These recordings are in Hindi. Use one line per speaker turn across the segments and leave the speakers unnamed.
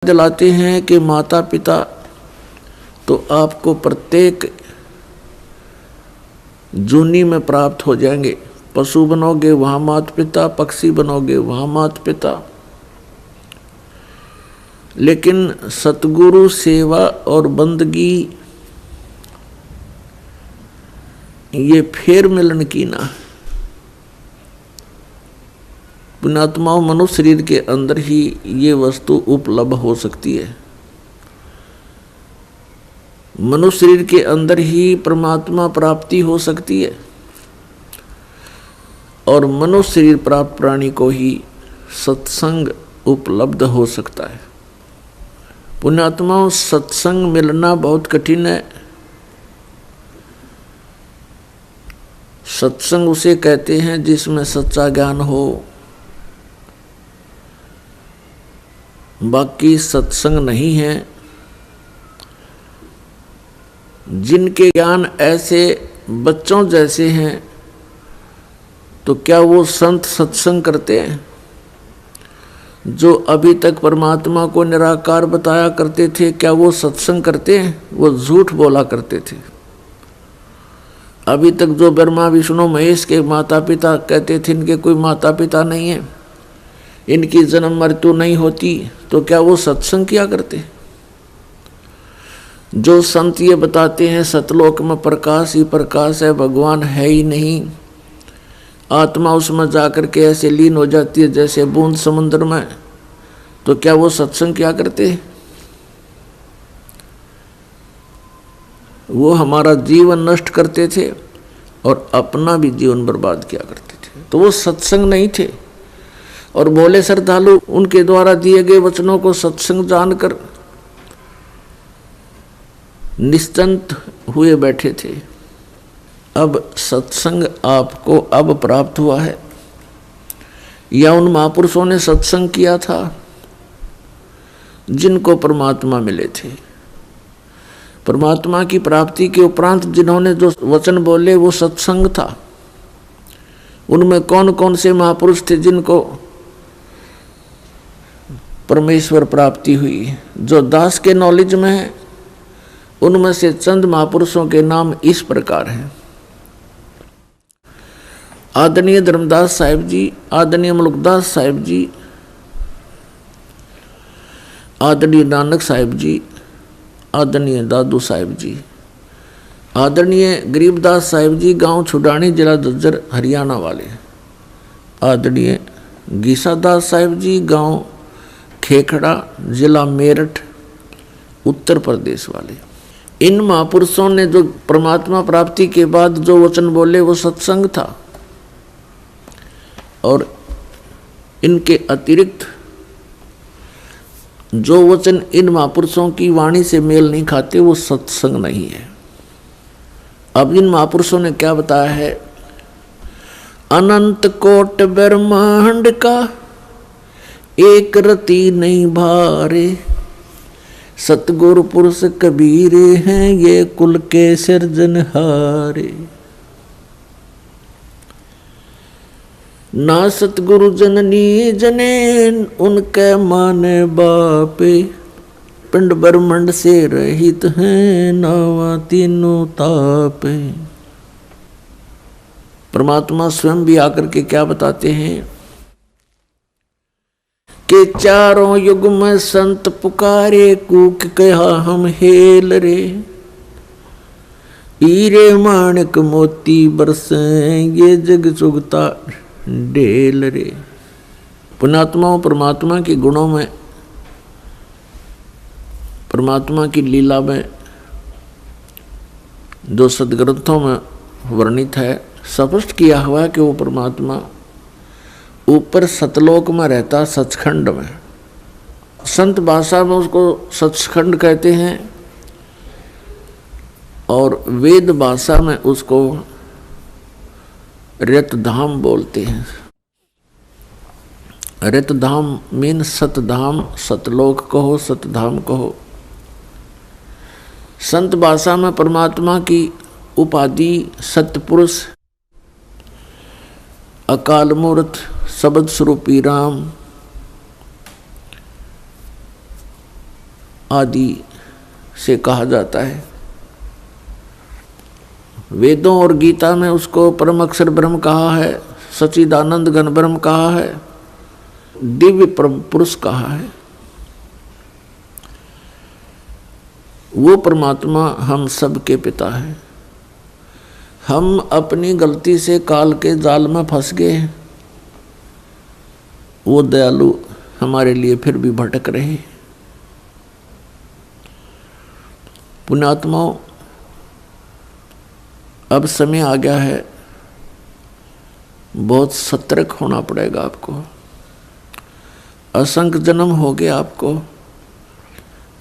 दिलाते हैं कि माता पिता तो आपको प्रत्येक जूनी में प्राप्त हो जाएंगे। पशु बनोगे वहाँ माता पिता, पक्षी बनोगे वहाँ माता पिता, लेकिन सतगुरु सेवा और बंदगी ये फेर मिलन की ना। पुण्यात्माओं, मनुष्य शरीर के अंदर ही ये वस्तु उपलब्ध हो सकती है। मनुष्य शरीर के अंदर ही परमात्मा प्राप्ति हो सकती है और मनुष्य शरीर प्राप्त प्राणी को ही सत्संग उपलब्ध हो सकता है। पुण्यात्माओं, सत्संग मिलना बहुत कठिन है। सत्संग उसे कहते हैं जिसमें सच्चा ज्ञान हो। बाकी सत्संग नहीं है। जिनके ज्ञान ऐसे बच्चों जैसे हैं तो क्या वो संत सत्संग करते हैं? जो अभी तक परमात्मा को निराकार बताया करते थे, क्या वो सत्संग करते हैं? वो झूठ बोला करते थे। अभी तक जो ब्रह्मा विष्णु महेश के माता पिता कहते थे इनके कोई माता पिता नहीं है, इनकी जन्म मृत्यु नहीं होती, तो क्या वो सत्संग किया करते? जो संत ये बताते हैं सतलोक में प्रकाश ही प्रकाश है, भगवान है ही नहीं, आत्मा उसमें जाकर के ऐसे लीन हो जाती है जैसे बूंद समुद्र में, तो क्या वो सत्संग किया करते? वो हमारा जीवन नष्ट करते थे और अपना भी जीवन बर्बाद किया करते थे, तो वो सत्संग नहीं थे। और भोले श्रद्धालु उनके द्वारा दिए गए वचनों को सत्संग जानकर निश्चिंत हुए बैठे थे। अब सत्संग आपको अब प्राप्त हुआ है या उन महापुरुषों ने सत्संग किया था जिनको परमात्मा मिले थे? परमात्मा की प्राप्ति के उपरांत जिन्होंने जो वचन बोले वो सत्संग था। उनमें कौन कौन से महापुरुष थे जिनको परमेश्वर प्राप्ति हुई? जो दास के नॉलेज में है उनमें से चंद महापुरुषों के नाम इस प्रकार हैं। आदरणीय धर्मदास साहिब जी, आदरणीय मुल्कदास साहिब जी, आदरणीय नानक साहिब जी, आदरणीय दादू साहिब जी, आदरणीय गरीबदास साहिब जी, गांव छुडानी, जिला झज्जर, हरियाणा वाले, आदरणीय गीसादास साहिब जी, गांव खेखड़ा, जिला मेरठ, उत्तर प्रदेश वाले। इन महापुरुषों ने जो परमात्मा प्राप्ति के बाद जो वचन बोले वो सत्संग था, और इनके अतिरिक्त जो वचन इन महापुरुषों की वाणी से मेल नहीं खाते वो सत्संग नहीं है। अब इन महापुरुषों ने क्या बताया है? अनंत कोट ब्रह्मांड का एक रति नहीं भारे, सतगुरु पुरुष कबीर हैं ये कुल के सिरजनहारे। ना सतगुरु जननी जने उनके माने बापे, पिंड ब्रह्मंड से रहित हैं नावा तीनों तापे। परमात्मा स्वयं भी आकर के क्या बताते हैं कि चारों युग में संत पुकारे, कूक कहा हम हेल रे, हीरे माणिक मोती बरसे ये जग चुगता डेल रे। पुण्यात्माओं, परमात्मा के गुणों में, परमात्मा की लीला में जो सदग्रंथों में वर्णित है, स्पष्ट किया हुआ है कि वो परमात्मा ऊपर सतलोक में रहता, सचखंड में। संत भाषा में उसको सचखंड कहते हैं और वेद भाषा में उसको रतधाम बोलते हैं। रतधाम मीन सतधाम, सतलोक कहो, सतधाम कहो। संत भाषा में परमात्मा की उपाधि सतपुरुष, अकाल मूर्त, शब्द स्वरूपी राम, आदि से कहा जाता है। वेदों और गीता में उसको परम अक्षर ब्रह्म कहा है, सच्चिदानंद घन ब्रह्म कहा है, दिव्य परम पुरुष कहा है। वो परमात्मा हम सब के पिता है। हम अपनी गलती से काल के जाल में फंस गए हैं, वो दयालु हमारे लिए फिर भी भटक रहे। पुण्यात्माओं, अब समय आ गया है, बहुत सतर्क होना पड़ेगा आपको। असंख्य जन्म हो गए आपको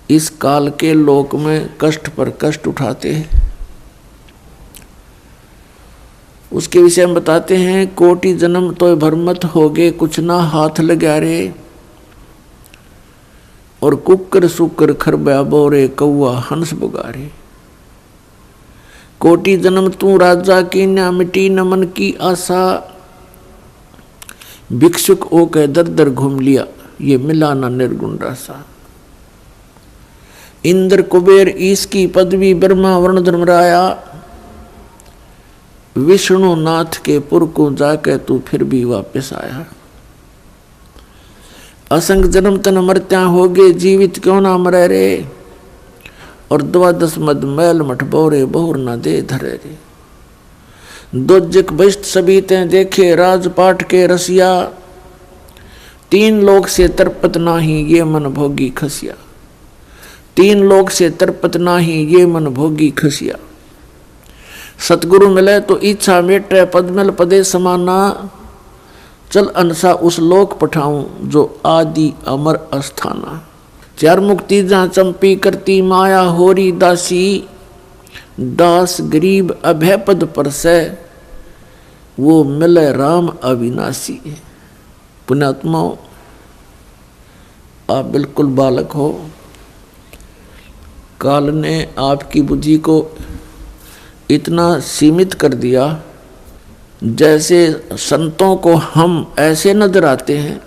इस काल के लोक में कष्ट पर कष्ट उठाते हैं। उसके विषय में बताते हैं, कोटि जन्म तो भरमत हो गए, कुछ ना हाथ लगा रे। और कुकर सुकर खरबा बोरे, कौआ हंस बुगारे। कोटि जन्म तू राजा की, न मिटी न मन की आशा। भिक्षुक ओ के दर दर घूम लिया, ये मिला ना निर्गुण रासा। इंद्र कुबेर ईश की पदवी, ब्रह्मा वर्ण धर्मराया। विष्णु नाथ के पुर को जाके तू फिर भी वापस आया। असंग जन्म तन मरत्या हो गए, जीवित क्यों ना मरे रे। और 12 मद मैल मठ बोरे, बहुर ना दे धरे रे। दोजक बस्ट सभी ते देखे, राजपाट के रसिया। 3 लोक से तरपत नाही, ये मन भोगी खसिया। 3 लोक से तरपत नाही, ये मन भोगी खसिया। सतगुरु मिले तो इच्छा मेटे, पद्मल पदे समाना। चल अनसा उस लोक पठाऊं, जो आदि अमर अस्थाना। 4 मुक्ति जहाँ चंपी करती, माया होरी दासी। दास गरीब अभय पद पर से, वो मिले राम अविनाशी। पुण्यात्माओं, आप बिल्कुल बालक हो। काल ने आपकी बुद्धि को इतना सीमित कर दिया, जैसे संतों को हम ऐसे नजर आते हैं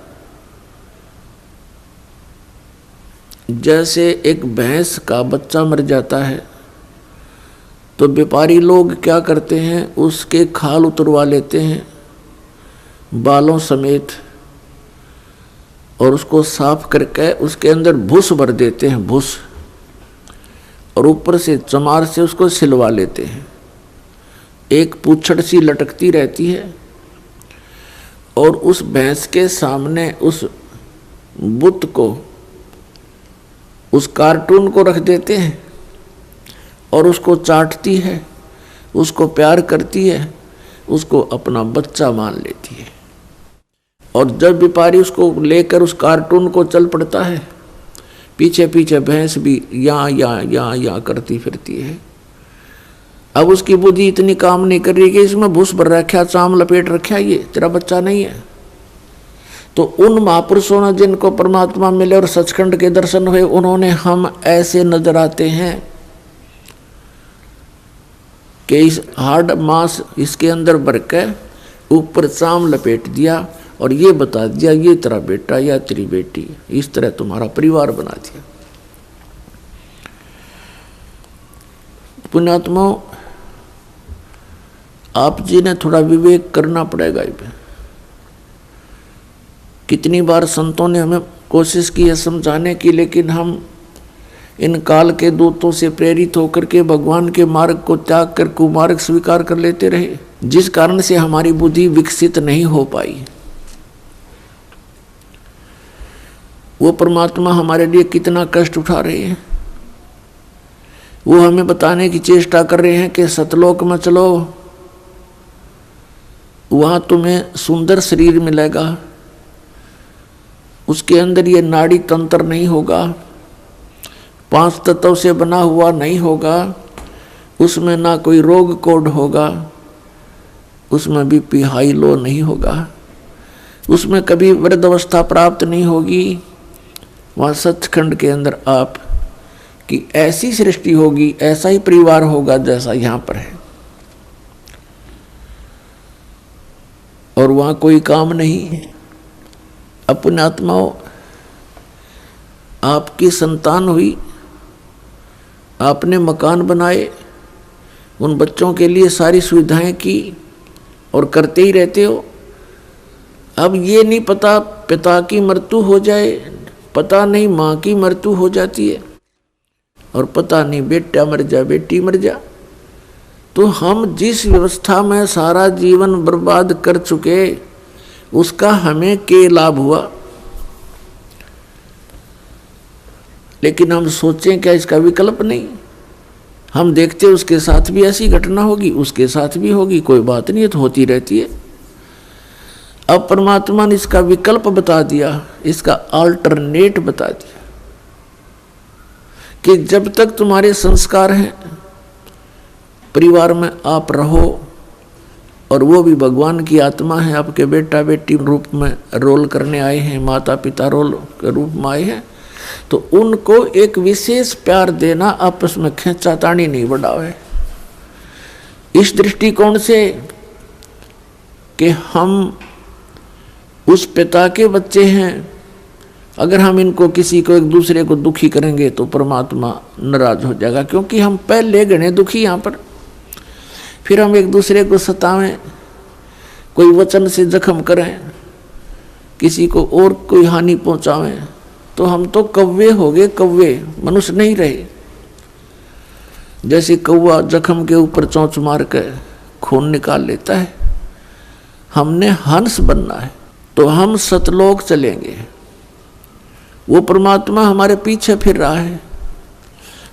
जैसे एक भैंस का बच्चा मर जाता है तो व्यापारी लोग क्या करते हैं, उसके खाल उतरवा लेते हैं बालों समेत, और उसको साफ करके उसके अंदर भूस भर देते हैं, भूस, और ऊपर से चमार से उसको सिलवा लेते हैं। एक पूंछड़ सी लटकती रहती है, और उस भैंस के सामने उस बुत को, उस कार्टून को रख देते हैं, और उसको चाटती है, उसको प्यार करती है, उसको अपना बच्चा मान लेती है। और जब व्यापारी उसको लेकर उस कार्टून को चल पड़ता है, पीछे पीछे भैंस भी यहाँ करती फिरती है। अब उसकी बुद्धि इतनी काम नहीं कर रही कि इसमें भूस भर रखा, चाम लपेट रखा, ये तेरा बच्चा नहीं है। तो उन महापुरुषों ने जिनको परमात्मा मिले और सचखंड के दर्शन हुए, उन्होंने हम ऐसे नजर आते हैं कि इस हार्ड मांस इसके अंदर भर के ऊपर चाम लपेट दिया और ये बता दिया, ये तेरा बेटा या तेरी बेटी, इस तरह तुम्हारा परिवार बना दिया। पुण्यात्माओं, आप जी ने थोड़ा विवेक करना पड़ेगा। कितनी बार संतों ने हमें कोशिश की है समझाने की, लेकिन हम इन काल के दूतों से प्रेरित होकर के भगवान के मार्ग को त्याग कर कुमार्ग स्वीकार कर लेते रहे, जिस कारण से हमारी बुद्धि विकसित नहीं हो पाई। वो परमात्मा हमारे लिए कितना कष्ट उठा रहे हैं। वो हमें बताने की चेष्टा कर रहे हैं कि सतलोक में चलो, वहां तुम्हें सुंदर शरीर मिलेगा, उसके अंदर ये नाड़ी तंत्र नहीं होगा, 5 तत्वों से बना हुआ नहीं होगा, उसमें ना कोई रोग कोड होगा, उसमें बीपी हाई लो नहीं होगा, उसमें कभी वृद्ध अवस्था प्राप्त नहीं होगी। वहाँ सचखंड के अंदर आप की ऐसी सृष्टि होगी, ऐसा ही परिवार होगा जैसा यहाँ पर है, और वहाँ कोई काम नहीं। अपने आत्माओं, आपकी संतान हुई, आपने मकान बनाए, उन बच्चों के लिए सारी सुविधाएं की और करते ही रहते हो। अब ये नहीं पता पिता की मृत्यु हो जाए, पता नहीं माँ की मृत्यु हो जाती है, और पता नहीं बेटा मर जा बेटी मर जा। तो हम जिस व्यवस्था में सारा जीवन बर्बाद कर चुके, उसका हमें क्या लाभ हुआ? लेकिन हम सोचें क्या इसका विकल्प नहीं? हम देखते उसके साथ भी ऐसी घटना होगी, उसके साथ भी होगी, कोई बात नहीं है, तो होती रहती है। अब परमात्मा ने इसका विकल्प बता दिया, इसका अल्टरनेट बता दिया कि जब तक तुम्हारे संस्कार हैं, परिवार में आप रहो, और वो भी भगवान की आत्मा है, आपके बेटा बेटी रूप में रोल करने आए हैं, माता पिता रोल के रूप में आए हैं, तो उनको एक विशेष प्यार देना, आपस में खींचातानी नहीं बढ़ावे। इस दृष्टिकोण से कि हम उस पिता के बच्चे हैं, अगर हम इनको किसी को एक दूसरे को दुखी करेंगे तो परमात्मा नाराज हो जाएगा, क्योंकि हम पहले गणे दुखी यहाँ पर। फिर हम एक दूसरे को सतावें, कोई वचन से जख्म करें, किसी को और कोई हानि पहुंचावें, तो हम तो कौवे हो गए, कौवे, मनुष्य नहीं रहे। जैसे कौवा जख्म के ऊपर चोंच मार के खून निकाल लेता है, हमने हंस बनना है, तो हम सतलोक चलेंगे। वो परमात्मा हमारे पीछे फिर रहा है।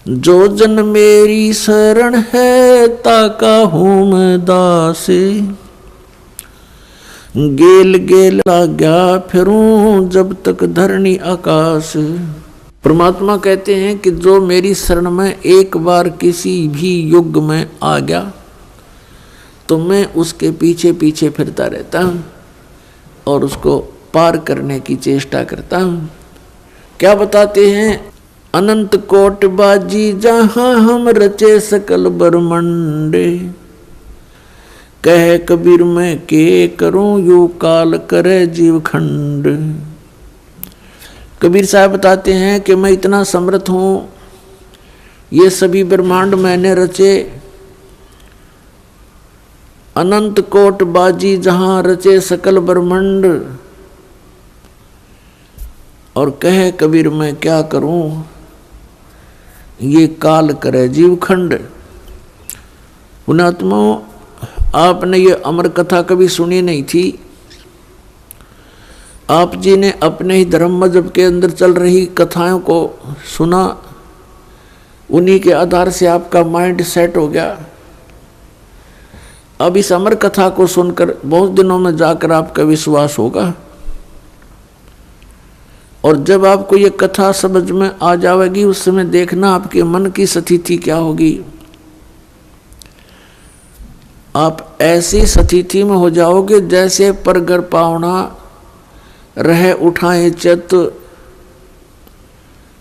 जो जन मेरी शरण है, ताका हूं मैं दासे, गेल गेल लाग्या फिरूं जब तक धरनी आकाश। परमात्मा कहते हैं कि जो मेरी शरण में एक बार किसी भी युग में आ गया, तो मैं उसके पीछे पीछे फिरता रहता हूँ और उसको पार करने की चेष्टा करता हूँ। क्या बताते हैं? अनंत कोट बाजी जहाँ हम रचे सकल ब्रह्मंडे, कह कबीर मैं के करूं यू काल करे जीव खंड। कबीर साहब बताते हैं कि मैं इतना समर्थ हूँ, ये सभी ब्रह्मांड मैंने रचे, अनंत कोट बाजी जहाँ रचे सकल ब्रह्मांड, और कहे कबीर मैं क्या करूं ये काल करे जीव खंड। पुणात्माओं, आपने ये अमर कथा कभी सुनी नहीं थी। आप जी ने अपने ही धर्म मजहब के अंदर चल रही कथाओं को सुना, उन्हीं के आधार से आपका माइंड सेट हो गया। अब इस अमर कथा को सुनकर बहुत दिनों में जाकर आपका विश्वास होगा, और जब आपको ये कथा समझ में आ जाएगी, उस समय देखना आपके मन की स्थिति क्या होगी। आप ऐसी स्थिति में हो जाओगे जैसे परगर पावना रह उठाए चित,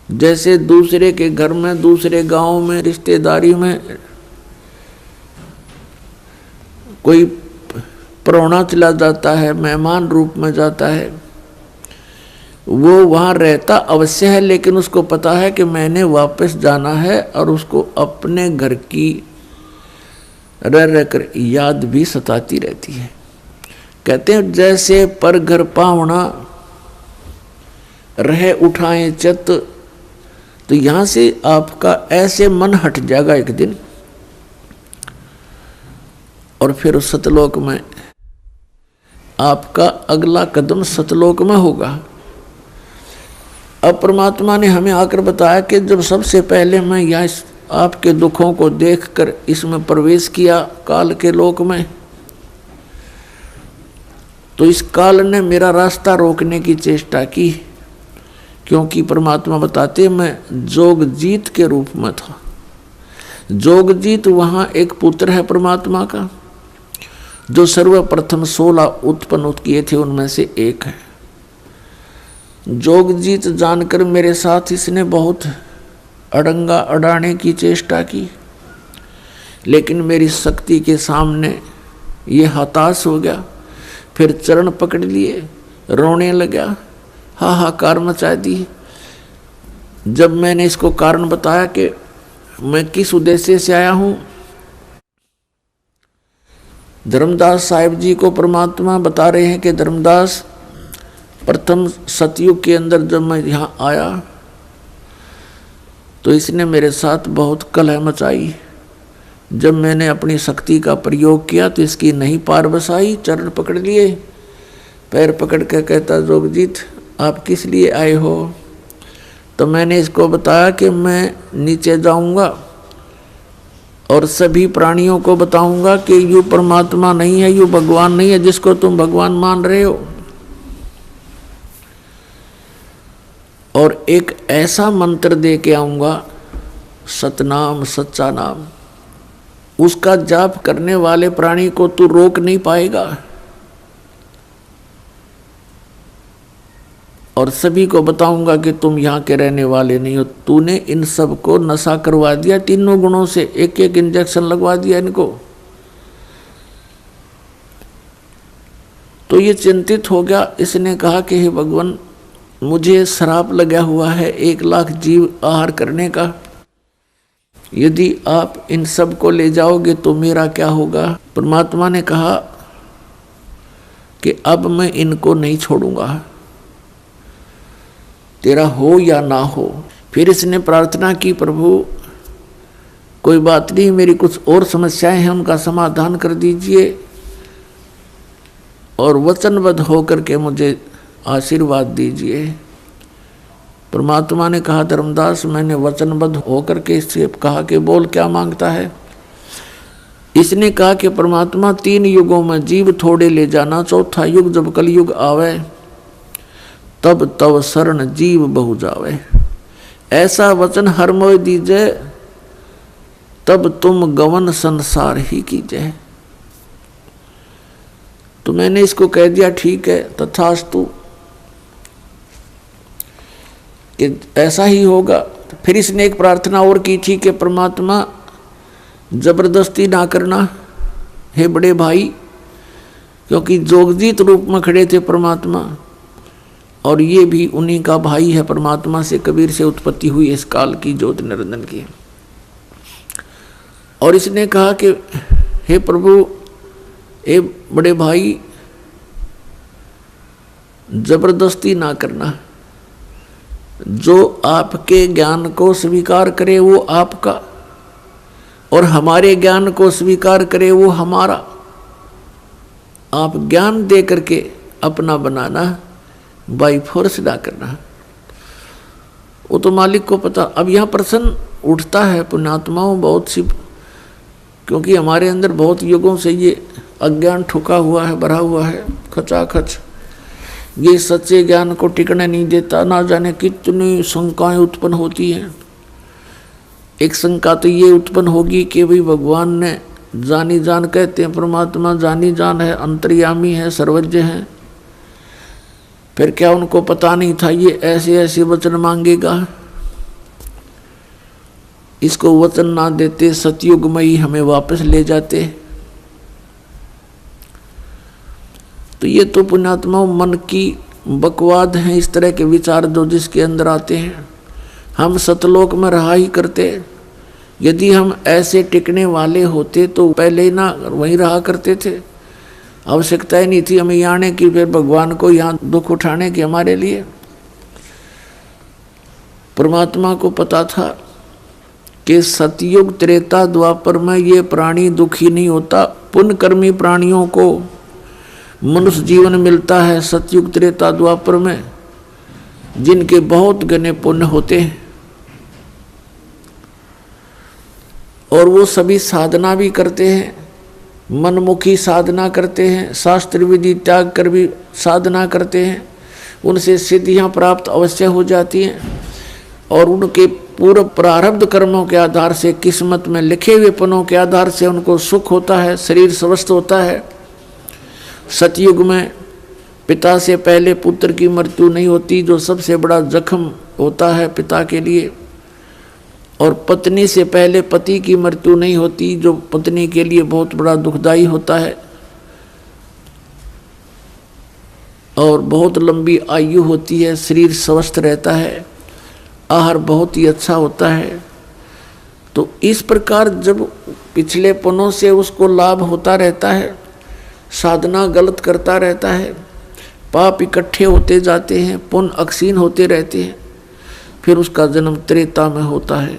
जैसे दूसरे के घर में, दूसरे गांव में, रिश्तेदारी में कोई परौना चला जाता है, मेहमान रूप में जाता है, वो वहाँ रहता अवश्य है, लेकिन उसको पता है कि मैंने वापस जाना है, और उसको अपने घर की रह कर याद भी सताती रहती है। कहते हैं जैसे पर घर पावना रह उठाए चित, तो यहाँ से आपका ऐसे मन हट जाएगा एक दिन, और फिर सतलोक में आपका अगला कदम सतलोक में होगा। अब परमात्मा ने हमें आकर बताया कि जब सबसे पहले मैं यहाँ आपके दुखों को देखकर इसमें प्रवेश किया काल के लोक में, तो इस काल ने मेरा रास्ता रोकने की चेष्टा की, क्योंकि परमात्मा बताते मैं जोगजीत के रूप में था। जोगजीत वहाँ एक पुत्र है परमात्मा का, जो सर्वप्रथम 16 उत्पन्न किए थे उनमें से एक है। जोगजीत जानकर मेरे साथ इसने बहुत अड़ंगा अड़ाने की चेष्टा की, लेकिन मेरी शक्ति के सामने ये हताश हो गया। फिर चरण पकड़ लिए, रोने लगा, हाहाकार मचा दी। जब मैंने इसको कारण बताया कि मैं किस उद्देश्य से आया हूँ। धर्मदास साहिब जी को परमात्मा बता रहे हैं कि धर्मदास, प्रथम सतयुग के अंदर जब मैं यहाँ आया तो इसने मेरे साथ बहुत कलह मचाई। जब मैंने अपनी शक्ति का प्रयोग किया तो इसकी नहीं पार बसाई। चरण पकड़ लिए, पैर पकड़ के कहता, जोगजीत आप किस लिए आए हो। तो मैंने इसको बताया कि मैं नीचे जाऊंगा और सभी प्राणियों को बताऊंगा कि यू परमात्मा नहीं है, यू भगवान नहीं है जिसको तुम भगवान मान रहे हो। और एक ऐसा मंत्र दे के आऊंगा, सतनाम, सच्चा नाम, उसका जाप करने वाले प्राणी को तू रोक नहीं पाएगा। और सभी को बताऊंगा कि तुम यहाँ के रहने वाले नहीं हो। तूने इन सब को नशा करवा दिया, तीनों गुणों से एक एक इंजेक्शन लगवा दिया इनको। तो ये चिंतित हो गया। इसने कहा कि हे भगवान, मुझे श्राप लगा हुआ है 1 लाख जीव आहार करने का। यदि आप इन सब को ले जाओगे तो मेरा क्या होगा। परमात्मा ने कहा कि अब मैं इनको नहीं छोड़ूंगा, तेरा हो या ना हो। फिर इसने प्रार्थना की, प्रभु कोई बात नहीं, मेरी कुछ और समस्याएं हैं, उनका समाधान कर दीजिए और वचनबद्ध होकर के मुझे आशीर्वाद दीजिए। परमात्मा ने कहा, धर्मदास मैंने वचनबद्ध होकर के इससे कहा कि बोल क्या मांगता है। इसने कहा कि परमात्मा 3 युगों में जीव थोड़े ले जाना, चौथा युग जब कलयुग आवे तब तव शरण जीव बहु जावे। ऐसा वचन हर मोय दीजिए, तब तुम गवन संसार ही कीजिए। तो मैंने इसको कह दिया ठीक है, तथास्तु, कि ऐसा ही होगा। फिर इसने एक प्रार्थना और की थी कि परमात्मा जबरदस्ती ना करना हे बड़े भाई, क्योंकि जोगजीत रूप में खड़े थे परमात्मा और ये भी उन्हीं का भाई है। परमात्मा से कबीर से उत्पत्ति हुई इस काल की ज्योति निरंजन की। और इसने कहा कि हे प्रभु, ए बड़े भाई, जबरदस्ती ना करना। जो आपके ज्ञान को स्वीकार करे वो आपका, और हमारे ज्ञान को स्वीकार करे वो हमारा। आप ज्ञान दे करके अपना बनाना, बाई फोर्स ना करना। वो तो मालिक को पता। अब यहाँ प्रश्न उठता है पुण्यात्माओं बहुत सी, क्योंकि हमारे अंदर बहुत युगों से ये अज्ञान ठुका हुआ है, भरा हुआ है खचाखच। ये सच्चे ज्ञान को टिकने नहीं देता। ना जाने कितनी शंकाएं उत्पन्न होती हैं। एक शंका तो ये उत्पन्न होगी कि भाई भगवान ने जानी जान, कहते हैं परमात्मा जानी जान है, अंतर्यामी है, सर्वज्ञ है, फिर क्या उनको पता नहीं था ये ऐसे ऐसे वचन मांगेगा। इसको वचन ना देते सतयुग में ही हमें वापस ले जाते। तो ये तो पुण्यात्मा मन की बकवाद हैं, इस तरह के विचार जो जिसके अंदर आते हैं। हम सतलोक में रहा ही करते। यदि हम ऐसे टिकने वाले होते तो पहले ही ना वहीं रहा करते थे। आवश्यकता ही नहीं थी हमें यहाँ आने की, फिर भगवान को यहाँ दुख उठाने की हमारे लिए। परमात्मा को पता था कि सतयुग त्रेता द्वापर में ये प्राणी दुखी नहीं होता। पुण्यकर्मी प्राणियों को मनुष्य जीवन मिलता है सतयुग त्रेता द्वापर में, जिनके बहुत घने पुण्य होते हैं और वो सभी साधना भी करते हैं, मनमुखी साधना करते हैं, शास्त्र विधि त्याग कर भी साधना करते हैं। उनसे सिद्धियां प्राप्त अवश्य हो जाती हैं और उनके पूर्व प्रारब्ध कर्मों के आधार से, किस्मत में लिखे हुए पनों के आधार से उनको सुख होता है, शरीर स्वस्थ होता है। सतयुग में पिता से पहले पुत्र की मृत्यु नहीं होती, जो सबसे बड़ा जख्म होता है पिता के लिए। और पत्नी से पहले पति की मृत्यु नहीं होती, जो पत्नी के लिए बहुत बड़ा दुखदाई होता है। और बहुत लंबी आयु होती है, शरीर स्वस्थ रहता है, आहार बहुत ही अच्छा होता है। तो इस प्रकार जब पिछले पुनों से उसको लाभ होता रहता है, साधना गलत करता रहता है, पाप इकट्ठे होते जाते हैं, पुण्य अक्षीण होते रहते हैं, फिर उसका जन्म त्रेता में होता है।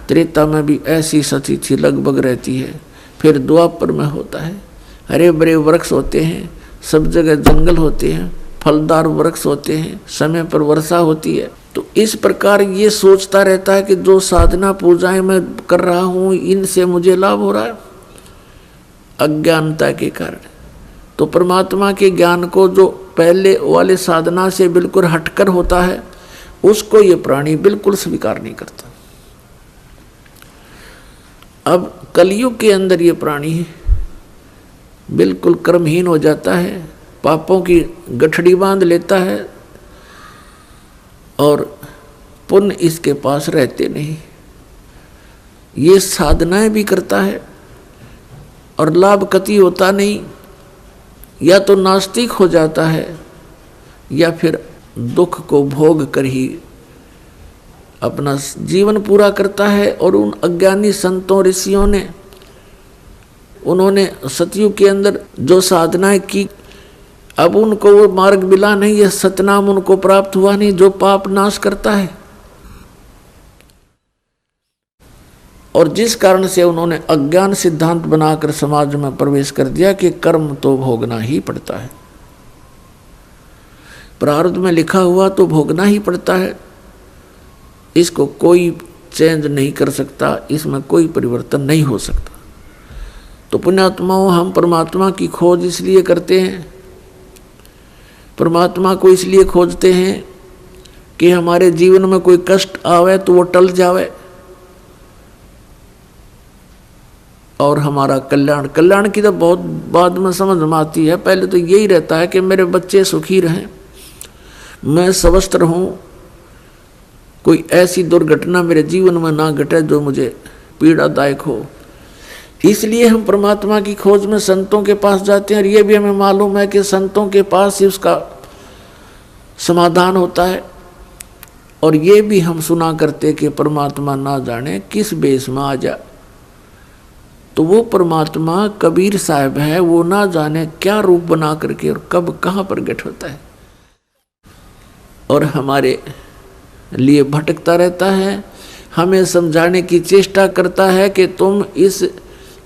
त्रेता में भी ऐसी सती थी लगभग रहती है। फिर द्वापर में होता है, हरे भरे वृक्ष होते हैं, सब जगह जंगल होते हैं, फलदार वृक्ष होते हैं, समय पर वर्षा होती है। तो इस प्रकार ये सोचता रहता है कि जो साधना पूजाएं मैं कर रहा हूँ इनसे मुझे लाभ हो रहा है, अज्ञानता के कारण। तो परमात्मा के ज्ञान को जो पहले वाले साधना से बिल्कुल हटकर होता है उसको ये प्राणी बिल्कुल स्वीकार नहीं करता। अब कलयुग के अंदर ये प्राणी बिल्कुल कर्महीन हो जाता है, पापों की गठड़ी बांध लेता है और पुण्य इसके पास रहते नहीं। ये साधनाएं भी करता है और लाभ कति होता नहीं, या तो नास्तिक हो जाता है या फिर दुख को भोग कर ही अपना जीवन पूरा करता है। और उन अज्ञानी संतों ऋषियों ने, उन्होंने सतयुग के अंदर जो साधनाएं की, अब उनको वो मार्ग मिला नहीं, यह सतनाम उनको प्राप्त हुआ नहीं जो पाप नाश करता है। और जिस कारण से उन्होंने अज्ञान सिद्धांत बनाकर समाज में प्रवेश कर दिया कि कर्म तो भोगना ही पड़ता है, प्रारब्ध में लिखा हुआ तो भोगना ही पड़ता है, इसको कोई चेंज नहीं कर सकता, इसमें कोई परिवर्तन नहीं हो सकता। तो पुण्यात्माओं, हम परमात्मा की खोज इसलिए करते हैं, परमात्मा को इसलिए खोजते हैं कि हमारे जीवन में कोई कष्ट आवे तो वो टल जावे और हमारा कल्याण। कल्याण की तो बहुत बाद में समझ में आती है, पहले तो यही रहता है कि मेरे बच्चे सुखी रहें, मैं स्वस्थ रहूं, कोई ऐसी दुर्घटना मेरे जीवन में ना घटे जो मुझे पीड़ादायक हो। इसलिए हम परमात्मा की खोज में संतों के पास जाते हैं और ये भी हमें मालूम है कि संतों के पास ही उसका समाधान होता है। और ये भी हम सुना करते कि परमात्मा ना जाने किस बेस में आ जा, तो वो परमात्मा कबीर साहब है, वो ना जाने क्या रूप बना करके और कब कहाँ प्रकट होता है और हमारे लिए भटकता रहता है, हमें समझाने की चेष्टा करता है कि तुम इस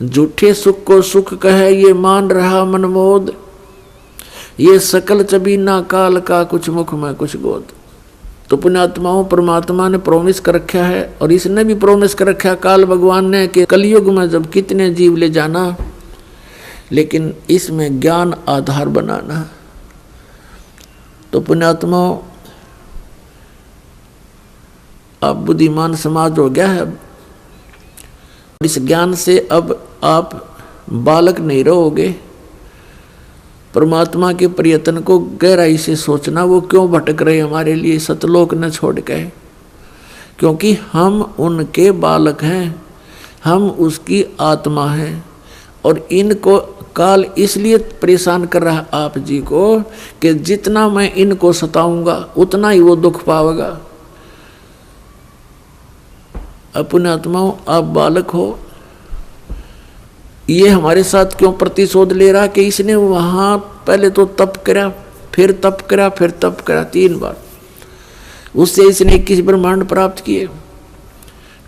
झूठे सुख को सुख कहे ये मान रहा मनमोद, ये सकल चबीना काल का कुछ मुख में कुछ गोद। तो पुण्यात्माओं, परमात्मा ने प्रोमिस कर रखा है और इसने भी प्रोमिस कर रखा है काल भगवान ने कि कलयुग में जब कितने जीव ले जाना, लेकिन इसमें ज्ञान आधार बनाना। तो पुण्यात्माओं, अब बुद्धिमान समाज हो गया है, अब इस ज्ञान से अब आप बालक नहीं रहोगे। परमात्मा के प्रयत्न को गहराई से सोचना, वो क्यों भटक रहे हमारे लिए सतलोक न छोड़ के, क्योंकि हम उनके बालक हैं, हम उसकी आत्मा हैं। और इनको काल इसलिए परेशान कर रहा आप जी को कि जितना मैं इनको सताऊंगा उतना ही वो दुख पावेगा। अपने आत्माओं, आप बालक हो, ये हमारे साथ क्यों प्रतिशोध ले रहा कि इसने वहाँ पहले तो तप करा, फिर तप करा, फिर तप करा, 3 बार, उससे इसने 21 ब्रह्मांड प्राप्त किए,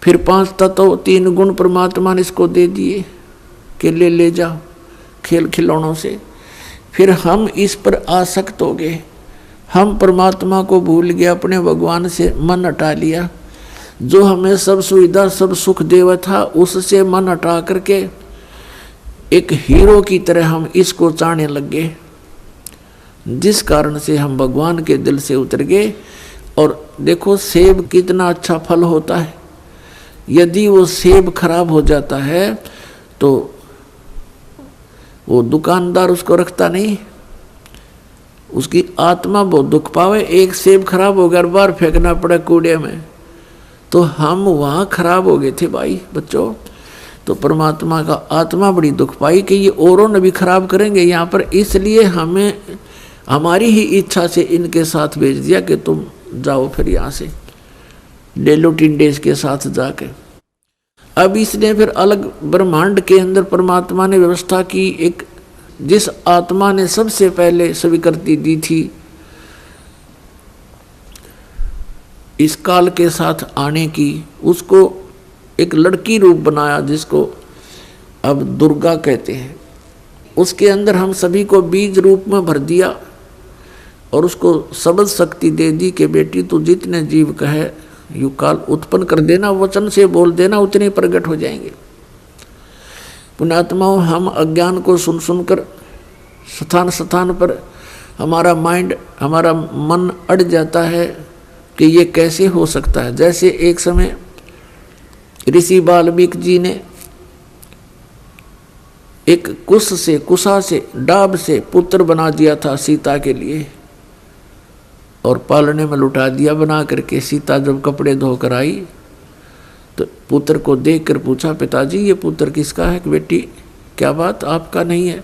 फिर 5 तत्व 3 गुण परमात्मा ने इसको दे दिए कि ले जाओ खेल खिलौनों से। फिर हम इस पर आसक्त हो गए, हम परमात्मा को भूल गए, अपने भगवान से मन हटा लिया, जो हमें सब सुविधा सब सुख देवा था उससे मन हटा करके एक हीरो की तरह हम इसको चाहने लग गए, जिस कारण से हम भगवान के दिल से उतर गए। और देखो सेब कितना अच्छा फल होता है, यदि वो सेब खराब हो जाता है तो वो दुकानदार उसको रखता नहीं, उसकी आत्मा बहुत दुख पावे। एक सेब खराब हो गया, बार फेंकना पड़ा कूड़े में, तो हम वहाँ खराब हो गए थे भाई बच्चों। तो परमात्मा का आत्मा बड़ी दुख पाई कि ये औरों ने भी खराब करेंगे यहाँ पर, इसलिए हमें हमारी ही इच्छा से इनके साथ भेज दिया कि तुम जाओ फिर यहाँ से डेलो टिंडेस के साथ जाके। अब इसने फिर अलग ब्रह्मांड के अंदर परमात्मा ने व्यवस्था की, एक जिस आत्मा ने सबसे पहले स्वीकृति दी थी इस काल के साथ आने की, उसको एक लड़की रूप बनाया जिसको अब दुर्गा कहते हैं। उसके अंदर हम सभी को बीज रूप में भर दिया और उसको शब्द शक्ति दे दी कि बेटी तू जितने जीव कहे यू काल उत्पन्न कर देना, वचन से बोल देना, उतने प्रकट हो जाएंगे। पुण्यात्माओं, हम अज्ञान को सुन सुनकर स्थान स्थान पर हमारा माइंड, हमारा मन अड़ जाता है कि ये कैसे हो सकता है। जैसे एक समय ऋषि वाल्मीकि जी ने एक कुशा से डाब से पुत्र बना दिया था सीता के लिए और पालने में लुटा दिया बना करके। सीता जब कपड़े धोकर आई तो पुत्र को देखकर पूछा, पिताजी ये पुत्र किसका है? कि बेटी क्या बात, आपका नहीं है?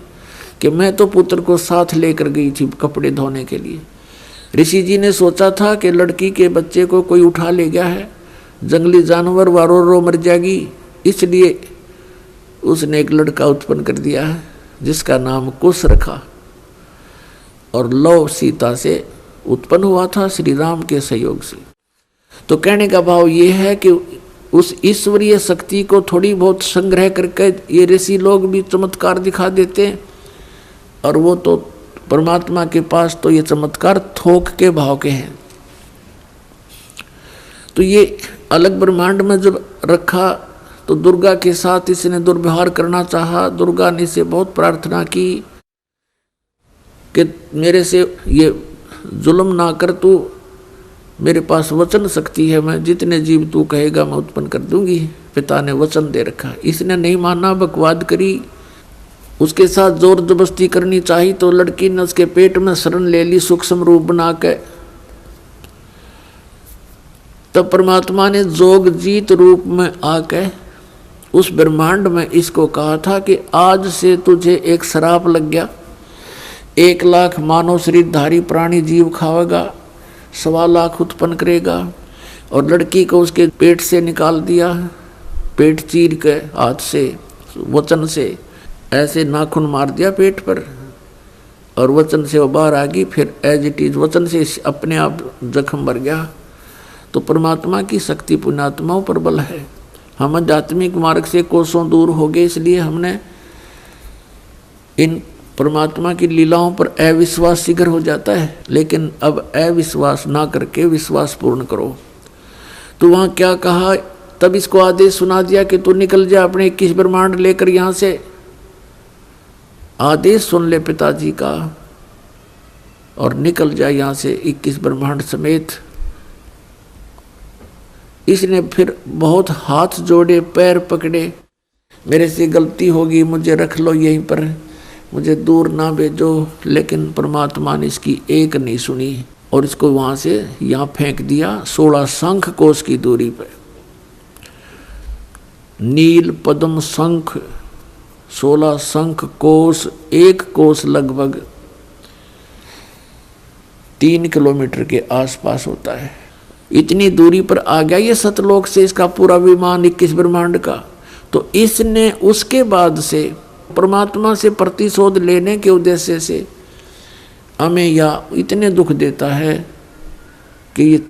कि मैं तो पुत्र को साथ लेकर गई थी कपड़े धोने के लिए। ऋषि जी ने सोचा था कि लड़की के बच्चे को कोई उठा ले गया है, जंगली जानवर वारो रो मर जाएगी, इसलिए उसने एक लड़का उत्पन्न कर दिया है जिसका नाम कुश रखा और लव सीता से उत्पन्न हुआ था श्री राम के सहयोग से। तो कहने का भाव ये है कि उस ईश्वरीय शक्ति को थोड़ी बहुत संग्रह करके ये ऋषि लोग भी चमत्कार दिखा देते हैं, और वो तो परमात्मा के पास तो ये चमत्कार थोक के भाव के हैं। तो ये अलग ब्रह्मांड में जब रखा तो दुर्गा के साथ इसने दुर्व्यवहार करना चाहा। दुर्गा ने इसे बहुत प्रार्थना की कि मेरे से ये जुल्म ना कर, तू मेरे पास वचन शक्ति है, मैं जितने जीव तू कहेगा मैं उत्पन्न कर दूंगी। पिता ने वचन दे रखा, इसने नहीं माना, बकवाद करी, उसके साथ जोर जबरदस्ती करनी चाहिए तो लड़की ने उसके पेट में शरण ले ली सूक्ष्म रूप बना के। तब परमात्मा ने जोग जीत रूप में आके उस ब्रह्मांड में इसको कहा था कि आज से तुझे एक श्राप लग गया, 1 लाख मानव शरीरधारी प्राणी जीव खावेगा, 1.25 लाख उत्पन्न करेगा। और लड़की को उसके पेट से निकाल दिया, पेट चीर के हाथ से वचन से ऐसे नाखून मार दिया पेट पर और वचन से वो बाहर आ गई। फिर एज इट इज वचन से अपने आप जख्म भर गया। तो परमात्मा की शक्ति पुण्यात्माओं पर बल है। हम आध्यात्मिक मार्ग से कोसों दूर हो गए, इसलिए हमने इन परमात्मा की लीलाओं पर अविश्वास शीघ्र हो जाता है। लेकिन अब अविश्वास ना करके विश्वास पूर्ण करो। तो वहाँ क्या कहा, तब इसको आदेश सुना दिया कि तू निकल जा अपने 21 ब्रह्मांड लेकर यहाँ से। आदेश सुन ले पिताजी का और निकल जा यहाँ से 21 ब्रह्मांड समेत। इसने फिर बहुत हाथ जोड़े, पैर पकड़े, मेरे से गलती होगी, मुझे रख लो यहीं पर, मुझे दूर ना भेजो। लेकिन परमात्मा ने इसकी एक नहीं सुनी और इसको वहाँ से यहाँ फेंक दिया 16 शंख कोश की दूरी पर। नील पद्म शंख 16 शंख कोश, 1 कोश लगभग 3 किलोमीटर के आसपास होता है। इतनी दूरी पर आ गया ये सतलोक से इसका पूरा विमान 21 ब्रह्मांड का। तो इसने उसके बाद से परमात्मा से प्रतिशोध लेने के उद्देश्य से हमें या इतने दुख देता है कि ये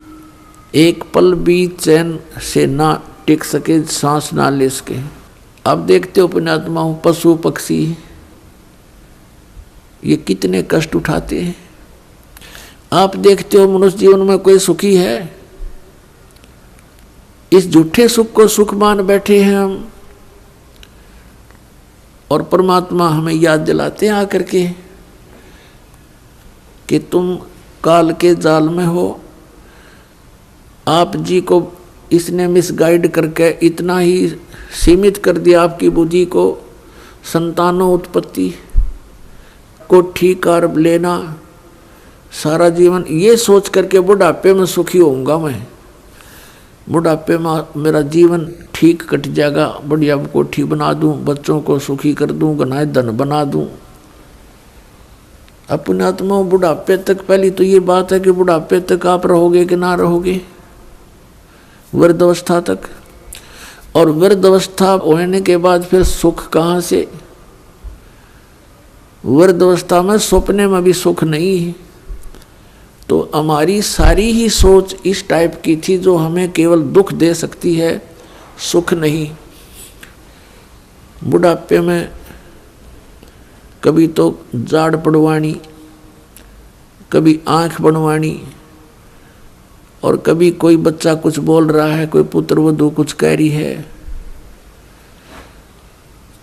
एक पल भी चैन से ना टिक सके, सांस ना ले सके। अब देखते हो पुण्यात्माओं, पशु पक्षी ये कितने कष्ट उठाते हैं। आप देखते हो मनुष्य जीवन में कोई सुखी है? इस झूठे सुख को सुख मान बैठे हैं हम। और परमात्मा हमें याद दिलाते हैं आकर के कि तुम काल के जाल में हो। आप जी को इसने मिसगाइड करके इतना ही सीमित कर दिया आपकी बुद्धि को, संतानों उत्पत्ति, कोठी कार लेना, सारा जीवन ये सोच करके बुढ़ापे में सुखी होऊंगा मैं, बुढ़ापे में मेरा जीवन ठीक कट जाएगा, बढ़िया कोठी बना दूं, बच्चों को सुखी कर दूं, गनाए धन बना दूं। अपने आत्मा बुढ़ापे तक, पहली तो ये बात है कि बुढ़ापे तक आप रहोगे कि ना रहोगे, वृद्धावस्था तक। और वृद्ध अवस्था होने के बाद फिर सुख कहाँ से? वृद्ध अवस्था में सपने में भी सुख नहीं है। तो हमारी सारी ही सोच इस टाइप की थी जो हमें केवल दुख दे सकती है, सुख नहीं। बुढ़ापे में कभी तो जाड़ पड़वानी, कभी आंख बनवानी, और कभी कोई बच्चा कुछ बोल रहा है, कोई पुत्र वधू कुछ कह रही है,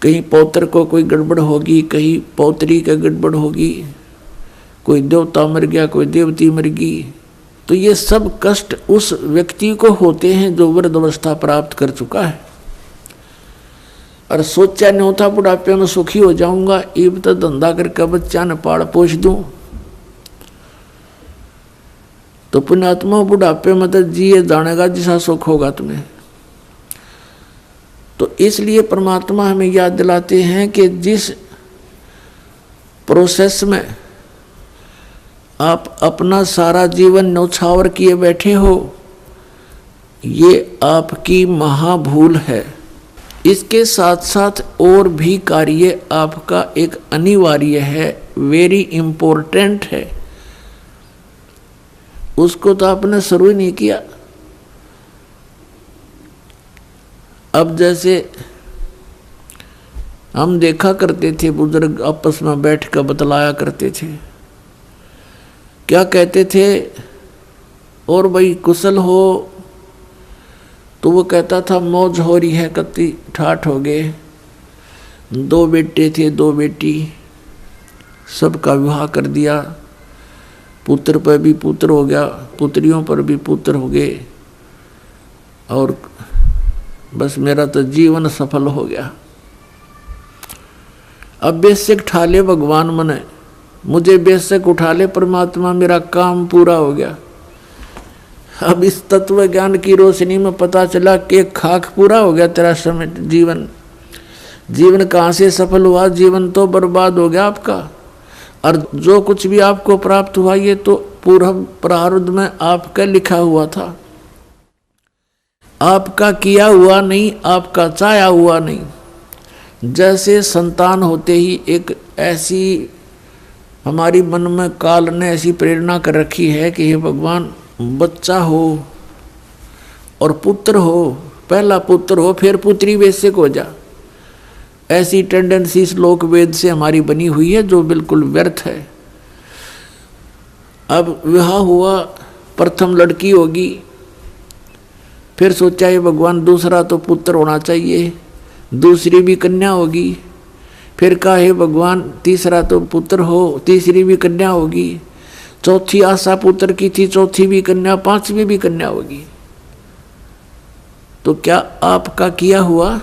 कहीं पौत्र को कोई गड़बड़ होगी, कहीं पौत्री का गड़बड़ होगी, कोई देवता मर गया, कोई देवती मर गई। तो ये सब कष्ट उस व्यक्ति को होते हैं जो वृद्ध अवस्था प्राप्त कर चुका है। और सोचा नहीं होता बुढ़ापे में सुखी हो जाऊंगा, इब तो धंधा करके बच्चा न पाल पोष दूं। तो पुण्यात्मा बुढ़ापे में तो जिए जानेगा जैसा सुख होगा तुम्हें। तो इसलिए परमात्मा हमें याद दिलाते हैं कि जिस प्रोसेस में आप अपना सारा जीवन न्यौछावर किए बैठे हो, ये आपकी महाभूल है। इसके साथ साथ और भी कार्य आपका एक अनिवार्य है, वेरी इम्पोर्टेंट है, उसको तो आपने शुरू ही नहीं किया। अब जैसे हम देखा करते थे, बुजुर्ग आपस में बैठ कर बतलाया करते थे, क्या कहते थे, और भाई कुशल हो? तो वो कहता था मौज हो रही है, कत्ती ठाठ हो गए, 2 बेटे थे 2 बेटी, सबका विवाह कर दिया, पुत्र पर भी पुत्र हो गया, पुत्रियों पर भी पुत्र हो गए, और बस मेरा तो जीवन सफल हो गया। अब बेशक उठा ले भगवान मने, मुझे बेशक उठा ले परमात्मा, मेरा काम पूरा हो गया। अब इस तत्व ज्ञान की रोशनी में पता चला कि खाक पूरा हो गया तेरा समय, जीवन कहाँ से सफल हुआ? जीवन तो बर्बाद हो गया आपका। और जो कुछ भी आपको प्राप्त हुआ ये तो पूर्व प्रारब्ध में आपका लिखा हुआ था, आपका किया हुआ नहीं, आपका चाहा हुआ नहीं। जैसे संतान होते ही एक ऐसी हमारी मन में काल ने ऐसी प्रेरणा कर रखी है कि हे भगवान बच्चा हो और पुत्र हो, पहला पुत्र हो फिर पुत्री बेशक हो जा। ऐसी टेंडेंसी श्लोक वेद से हमारी बनी हुई है जो बिल्कुल व्यर्थ है। अब विवाह हुआ, प्रथम लड़की होगी, फिर सोचा ये भगवान दूसरा तो पुत्र होना चाहिए, दूसरी भी कन्या होगी, फिर कहा हे भगवान तीसरा तो पुत्र हो, तीसरी भी कन्या होगी, चौथी आशा पुत्र की थी, चौथी भी कन्या, पांचवी भी कन्या होगी। तो क्या आपका किया हुआ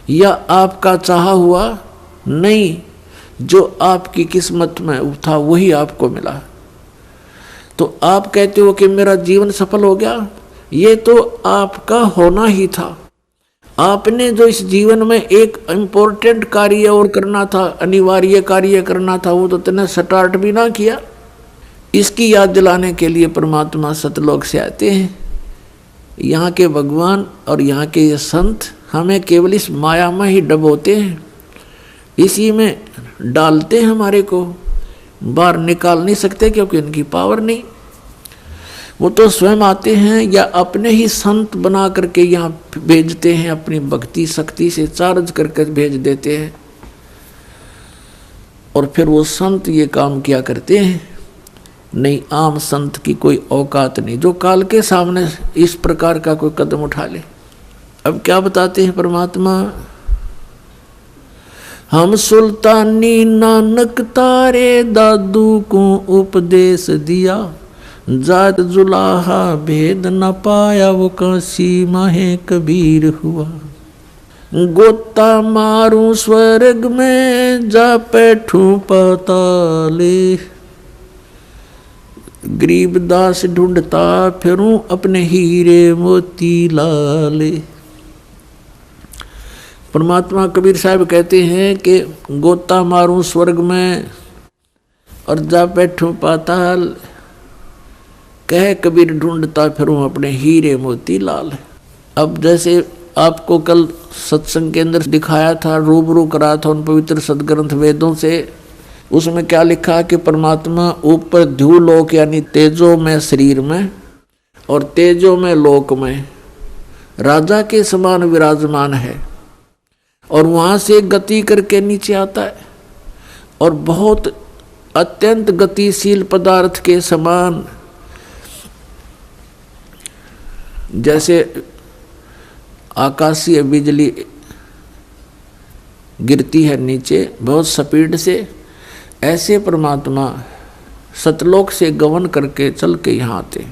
या आपका चाहा हुआ? नहीं, जो आपकी किस्मत में था वही आपको मिला। तो आप कहते हो कि मेरा जीवन सफल हो गया, ये तो आपका होना ही था। आपने जो इस जीवन में एक इम्पोर्टेंट कार्य और करना था, अनिवार्य कार्य करना था, वो तो तुमने स्टार्ट भी ना किया। इसकी याद दिलाने के लिए परमात्मा सतलोक से आते हैं। यहाँ के भगवान और यहाँ के ये संत हमें केवल इस माया में ही डबोते हैं, इसी में डालते हैं, हमारे को बाहर निकाल नहीं सकते क्योंकि इनकी पावर नहीं। वो तो स्वयं आते हैं या अपने ही संत बना करके यहाँ भेजते हैं, अपनी भक्ति शक्ति से चार्ज करके भेज देते हैं, और फिर वो संत ये काम किया करते हैं। नहीं, आम संत की कोई औकात नहीं जो काल के सामने इस प्रकार का कोई कदम उठा ले। अब क्या बताते हैं परमात्मा, हम सुल्तानी नानक तारे दादू को उपदेश दिया, जात जुलाहा भेद न पाया वो काशी माहे कबीर हुआ। गोता मारूं स्वर्ग में जा बैठूं पाताले, गरीबदास ढूंढता फिरूं अपने हीरे मोती लाले। परमात्मा कबीर साहब कहते हैं कि गोता मारूं स्वर्ग में और जा बैठूं पाताल, कह कबीर ढूंढता फिरूं अपने हीरे मोती लाल। अब जैसे आपको कल सत्संग के अंदर दिखाया था, रूबरू करा था उन पवित्र सदग्रंथ वेदों से। उसमें क्या लिखा कि परमात्मा ऊपर ध्युलोक यानी तेजो में शरीर में और तेजो में लोक में राजा के समान विराजमान है, और वहां से गति करके नीचे आता है और बहुत अत्यंत गतिशील पदार्थ के समान, जैसे आकाशीय बिजली गिरती है नीचे बहुत स्पीड से, ऐसे परमात्मा सतलोक से गमन करके चल के यहाँ आते।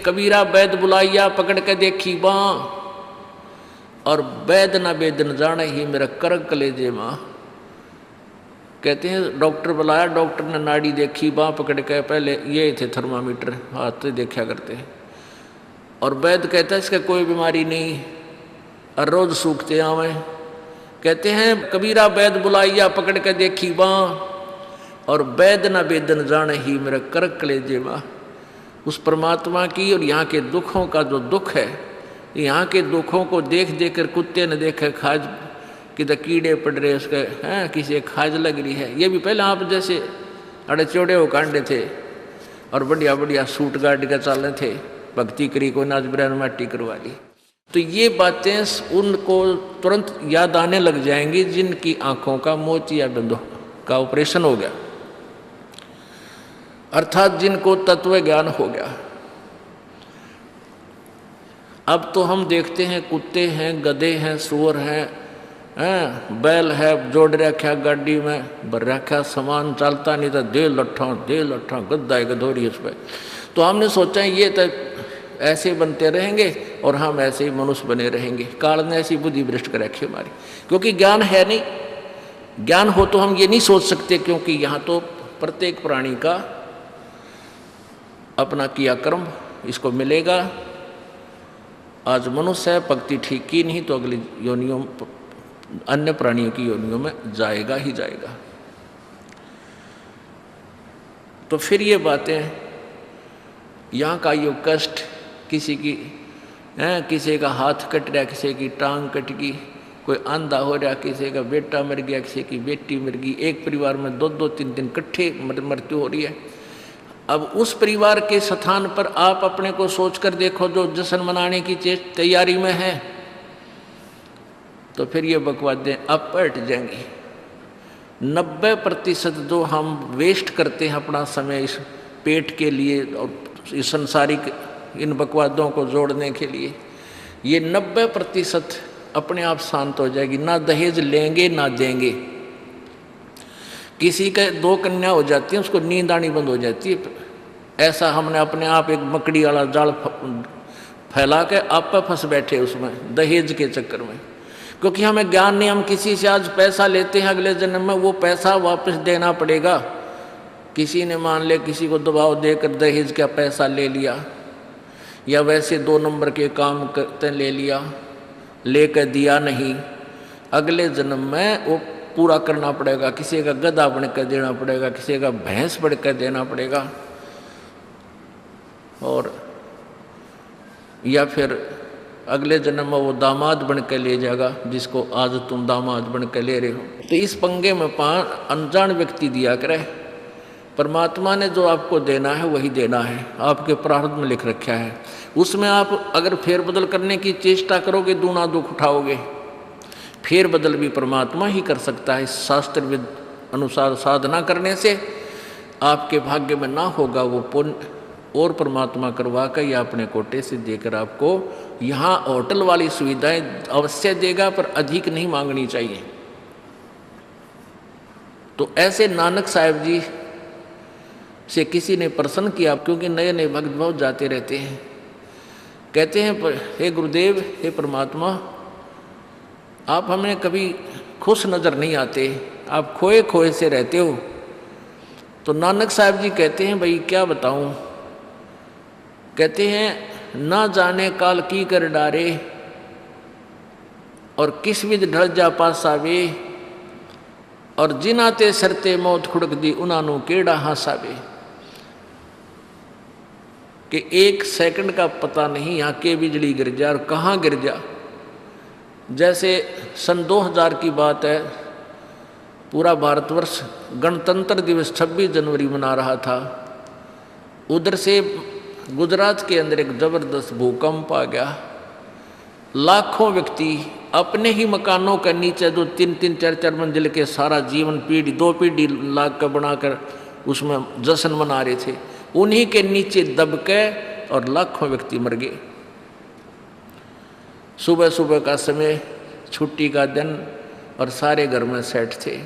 कबीरा वैद बुलाइया पकड़ के देखी बाँ, और वैद न वेद न जाने ही मेरा करक कलेजे माँ। कहते हैं डॉक्टर बुलाया, डॉक्टर ने नाड़ी देखी, बाँ पकड़ के, पहले ये थे थर्मामीटर हाथ से देखा करते हैं, और वैद कहता है इसका कोई बीमारी नहीं और रोज सूखते आवे। कहते हैं कबीरा वैद बुलाइया पकड़ के देखी बाँ, और वैद न वेदन जाने ही मेरा करक कलेजे माँ। उस परमात्मा की और यहाँ के दुखों का जो दुख है, यहाँ के दुखों को देख देख कर कुत्ते ने देखे खाज किधर कीड़े पड़ रहे उसके हैं, किसी खाज लग रही है। ये भी पहले आप जैसे अड़े चौड़े हो कांडे थे और बढ़िया बढ़िया सूट गाड़ के चाले थे, भक्ति करी को नाच ब्रैन माटी करवा ली। तो ये बातें उनको तुरंत याद आने लग जाएंगी जिनकी आंखों का मोतिया बिंदु का ऑपरेशन हो गया, अर्थात जिनको तत्व ज्ञान हो गया। अब तो हम देखते हैं कुत्ते हैं, गधे हैं, सुअर हैं, बैल है, जोड़ रखा गाड़ी में भर रखा सामान, चलता नहीं था, दे लट्ठा गद्दा है गधोरी उस पर। तो हमने सोचा ये तो ऐसे बनते रहेंगे और हम ऐसे ही मनुष्य बने रहेंगे। काल ने ऐसी बुद्धि भ्रष्ट कर रखी हमारी, क्योंकि ज्ञान है नहीं। ज्ञान हो तो हम ये नहीं सोच सकते, क्योंकि यहाँ तो प्रत्येक प्राणी का अपना किया कर्म इसको मिलेगा। आज मनुष्य है, भक्ति ठीक की नहीं तो अगली योनियों अन्य प्राणियों की योनियों में जाएगा ही जाएगा। तो फिर ये बातें, यहाँ का यो कष्ट, किसी की किसी का हाथ कट रहा, किसी की टांग कट गई, कोई अंधा हो रहा, किसी का बेटा मर गया, किसी की बेटी मर गई, एक परिवार में दो दो तीन दिन इकट्ठे मृत्यु हो रही है। अब उस परिवार के स्थान पर आप अपने को सोच कर देखो जो जश्न मनाने की तैयारी में है, तो फिर ये बकवादें अब पलट जाएंगी। 90% जो हम वेस्ट करते हैं अपना समय इस पेट के लिए और इस संसारिक इन बकवादों को जोड़ने के लिए, ये 90% अपने आप शांत हो जाएगी। ना दहेज लेंगे ना देंगे। किसी के 2 कन्या हो जाती है, उसको नींद आनी बंद हो जाती है। ऐसा हमने अपने आप एक मकड़ी वाला जाल फैला के आप पे फंस बैठे उसमें दहेज के चक्कर में, क्योंकि हमें ज्ञान नहीं। हम किसी से आज पैसा लेते हैं, अगले जन्म में वो पैसा वापस देना पड़ेगा। किसी ने मान ले किसी को दबाव देकर दहेज का पैसा ले लिया, या वैसे 2 नंबर के काम करते ले लिया, लेकर दिया नहीं, अगले जन्म में वो पूरा करना पड़ेगा। किसी का गधा बनकर देना पड़ेगा, किसी का भैंस बनकर देना पड़ेगा, और या फिर अगले जन्म में वो दामाद बन के ले जाएगा जिसको आज तुम दामाद बन के ले रहे हो। तो इस पंगे में अनजान व्यक्ति दिया करे। परमात्मा ने जो आपको देना है वही देना है, आपके प्रारब्ध में लिख रखा है। उसमें आप अगर फेरबदल करने की चेष्टा करोगे दूना दुख उठाओगे। फेरबदल भी परमात्मा ही कर सकता है। शास्त्र विद अनुसार साधना करने से आपके भाग्य में ना होगा वो पुण्य, और परमात्मा करवा कर या अपने कोटे से देकर आपको यहाँ होटल वाली सुविधाएं अवश्य देगा, पर अधिक नहीं मांगनी चाहिए। तो ऐसे नानक साहब जी से किसी ने प्रश्न किया, क्योंकि नए नए भक्त बहुत जाते रहते हैं। कहते हैं हे गुरुदेव, हे परमात्मा, आप हमें कभी खुश नज़र नहीं आते, आप खोए खोए से रहते हो। तो नानक साहब जी कहते हैं भाई क्या बताऊं। कहते हैं ना जाने काल की कर डारे, और किस विध ढल जा पासावे, और जिनाते सरते मौत खुड़क दी उनानू केड़ा हासावे। कि 1 सेकंड का पता नहीं यहाँ के बिजली गिर जा और कहाँ गिर जा। जैसे सन 2000 की बात है, पूरा भारतवर्ष गणतंत्र दिवस 26 जनवरी मना रहा था। उधर से गुजरात के अंदर एक जबरदस्त भूकंप आ गया। लाखों व्यक्ति अपने ही मकानों के नीचे, जो 3-3, 4-4 मंजिल के, सारा जीवन पीढ़ी 2 पीढ़ी लाग कर बनाकर उसमें जश्न मना रहे थे, उन्हीं के नीचे दब के और लाखों व्यक्ति मर गए। सुबह सुबह का समय, छुट्टी का दिन, और सारे घर में सेठ थे।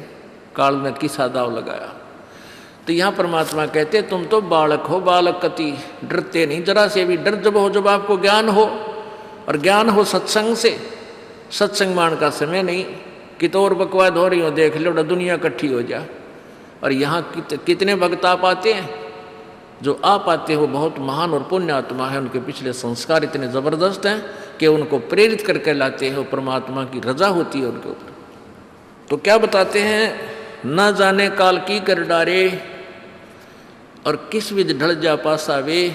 काल ने किसा दाव लगाया। तो यहाँ परमात्मा कहते तुम तो बालक हो, बालक कति डरते नहीं जरा से भी। डर जब हो जब आपको ज्ञान हो, और ज्ञान हो सत्संग से। सत्संग मान का समय नहीं कि तो और बकवाद हो रही हो, देख लो दुनिया इकट्ठी हो जा। और यहाँ कितने भक्त आ पाते हैं, जो आ पाते हो बहुत महान और पुण्य आत्मा है। उनके पिछले संस्कार इतने ज़बरदस्त हैं कि उनको प्रेरित करके लाते हो, परमात्मा की रजा होती है उनके ऊपर। तो क्या बताते हैं, न जाने काल की कर डारे, और किस विध ढल जा पासावे,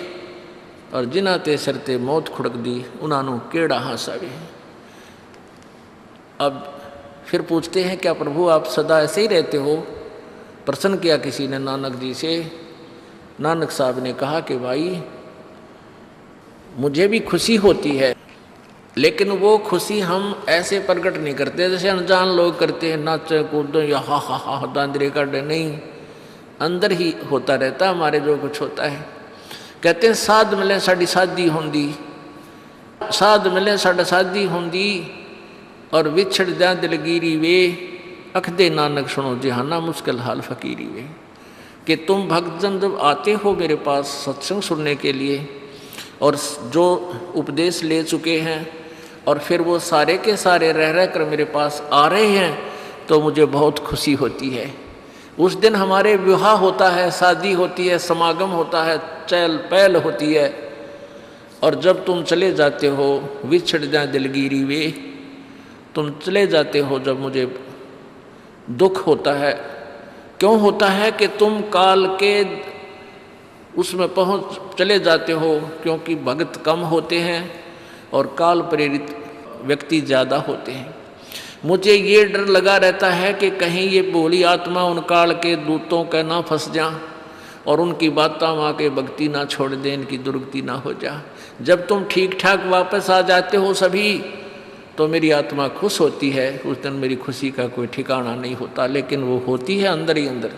और जिना ते सरते मौत खुड़क दी, उन्होंने केड़ा हासावे। अब फिर पूछते हैं, क्या प्रभु आप सदा ऐसे ही रहते हो? प्रश्न किया किसी ने नानक जी से। नानक साहब ने कहा कि भाई मुझे भी खुशी होती है, लेकिन वो खुशी हम ऐसे प्रकट नहीं करते जैसे अनजान लोग करते हैं, नाचे कूदो या हा हा हा दांदरे कर दे। नहीं, अंदर ही होता रहता हमारे जो कुछ होता है। कहते हैं साध मिले साड़ी शादी होंदी, साध मिले साड़ा शादी होंदी, और विछड़ जा दिलगिरी वे, अख दे नानक सुनो जहाना मुश्किल हाल फकीरी वे। कि तुम भक्तजन जब आते हो मेरे पास सत्संग सुनने के लिए, और जो उपदेश ले चुके हैं, और फिर वो सारे के सारे रह रह कर मेरे पास आ रहे हैं, तो मुझे बहुत खुशी होती है। उस दिन हमारे विवाह होता है, शादी होती है, समागम होता है, चहल पहल होती है। और जब तुम चले जाते हो, विछड़ जाए दिलगिरी वे, तुम चले जाते हो जब मुझे दुख होता है। क्यों होता है? कि तुम काल के उसमें पहुँच चले जाते हो, क्योंकि भक्त कम होते हैं और काल प्रेरित व्यक्ति ज़्यादा होते हैं। मुझे ये डर लगा रहता है कि कहीं ये भोली आत्मा उन काल के दूतों का ना फंस जा, और उनकी बातों माँ के भक्ति ना छोड़ दे, इनकी दुर्गति ना हो जा। जब तुम ठीक ठाक वापस आ जाते हो सभी, तो मेरी आत्मा खुश होती है। उस दिन मेरी खुशी का कोई ठिकाना नहीं होता, लेकिन वो होती है अंदर ही अंदर,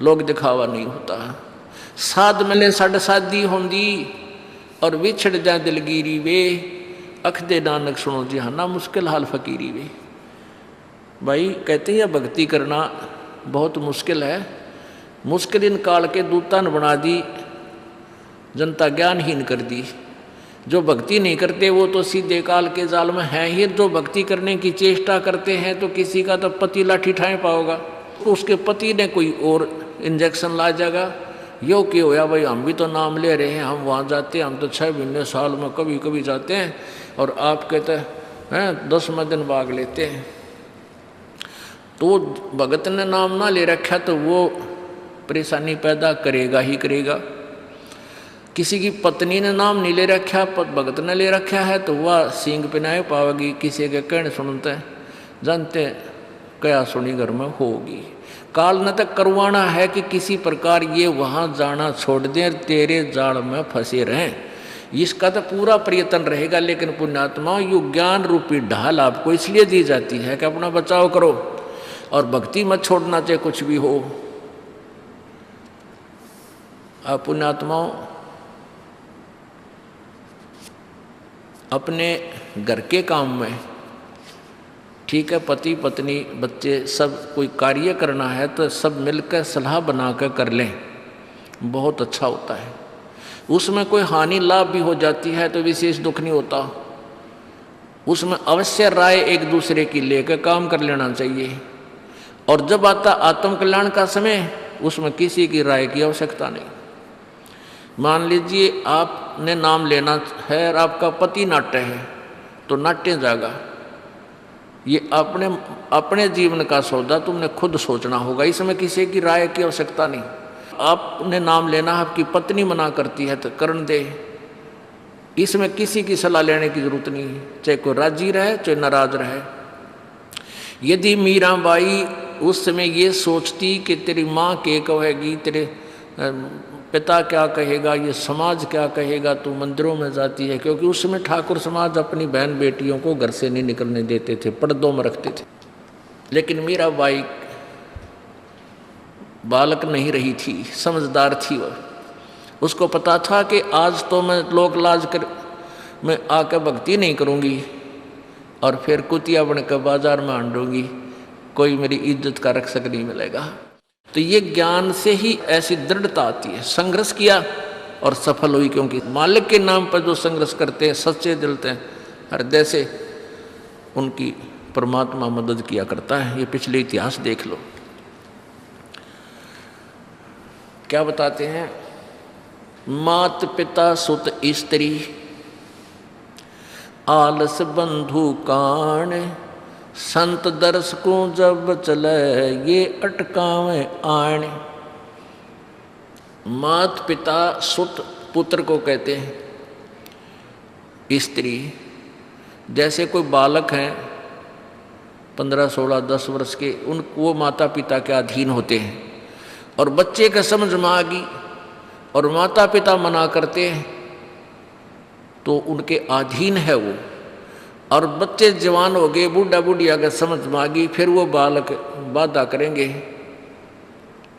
लोग दिखावा नहीं होता। साध मिले साढ़ शादी होंदी, और विछड़ जा दिलगिरी वे, अख दे नानक सुनो जहाना मुश्किल हाल फकीरी वे। भाई कहते हैं भक्ति करना बहुत मुश्किल है। मुश्किल इन काल के दूता ने बना दी, जनता ज्ञानहीन कर दी। जो भक्ति नहीं करते वो तो सीधे काल के जाल में हैं ही। जो भक्ति करने की चेष्टा करते हैं तो किसी का तो पति लाठी ठाए पाओगा, उसके पति ने कोई और इंजेक्शन ला जाएगा। यो क्यों होया भाई, हम भी तो नाम ले रहे हैं, हम वहाँ जाते हैं, हम तो 6 महीने साल में कभी कभी जाते हैं, और आप कहते हैं 10वें दिन भाग लेते हैं। तो भगत ने नाम ना ले रखा तो वो परेशानी पैदा करेगा ही करेगा। किसी की पत्नी ने नाम नहीं ले रखा, भगत ने ले रखा है, तो वह सींग पिनाए पावेगी। किसी के कहने सुनते हैं, जानते क्या सुनी घर में होगी। काल ने तक करवाना है कि किसी प्रकार ये वहाँ जाना छोड़ दें, तेरे जाल में फंसे रहें। इसका तो पूरा प्रयत्न रहेगा। लेकिन पुण्यात्मा यु ज्ञान रूपी ढाल आपको इसलिए दी जाती है कि अपना बचाव करो, और भक्ति मत छोड़ना चाहे कुछ भी हो। आप पुण्यात्माओं अपने घर के काम में, ठीक है, पति पत्नी बच्चे सब कोई कार्य करना है तो सब मिलकर सलाह बनाकर कर लें, बहुत अच्छा होता है। उसमें कोई हानि लाभ भी हो जाती है तो विशेष दुख नहीं होता। उसमें अवश्य राय एक दूसरे की लेकर काम कर लेना चाहिए। और जब आता आत्म कल्याण का समय, उसमें किसी की राय की आवश्यकता नहीं। मान लीजिए आपने नाम लेना है और आपका पति नाट्य है, तो नाट्य जाएगा। ये अपने जीवन का सौदा तुमने खुद सोचना होगा, इसमें किसी की राय की आवश्यकता नहीं। आपने नाम लेना, आपकी पत्नी मना करती है तो करने दे, इसमें किसी की सलाह लेने की जरूरत नहीं है, चाहे कोई राजी रहे चाहे नाराज रहे। यदि मीराबाई उस समय ये सोचती कि तेरी माँ क्या कहेगी, तेरे पिता क्या कहेगा, ये समाज क्या कहेगा, तू मंदिरों में जाती है, क्योंकि उस समय ठाकुर समाज अपनी बहन बेटियों को घर से नहीं निकलने देते थे, पर्दों में रखते थे। लेकिन मीराबाई बालक नहीं रही थी, समझदार थी वह। उसको पता था कि आज तो मैं लोक लाज कर मैं आकर भक्ति नहीं करूँगी और फिर कुतिया बनकर बाजार में आंडूंगी, कोई मेरी इज्जत का रक्षक नहीं मिलेगा। तो ये ज्ञान से ही ऐसी दृढ़ता आती है। संघर्ष किया और सफल हुई, क्योंकि मालिक के नाम पर जो संघर्ष करते हैं, सच्चे दिल से, हृदय से, उनकी परमात्मा मदद किया करता है। ये पिछले इतिहास देख लो, क्या बताते हैं। मात पिता सुत स्त्री आलस बंधु कान, संत दर्श को जब चले ये अटकावे आण। मात पिता सुत पुत्र को कहते हैं। स्त्री जैसे कोई बालक हैं 15, 16, 10 वर्ष के, वो माता पिता के अधीन होते हैं। और बच्चे का समझ में आ गई और माता पिता मना करते हैं तो उनके अधीन है वो। और बच्चे जवान हो गए, बूढ़ा बूढ़िया का समझ में आ गई, फिर वो बालक बाधा करेंगे,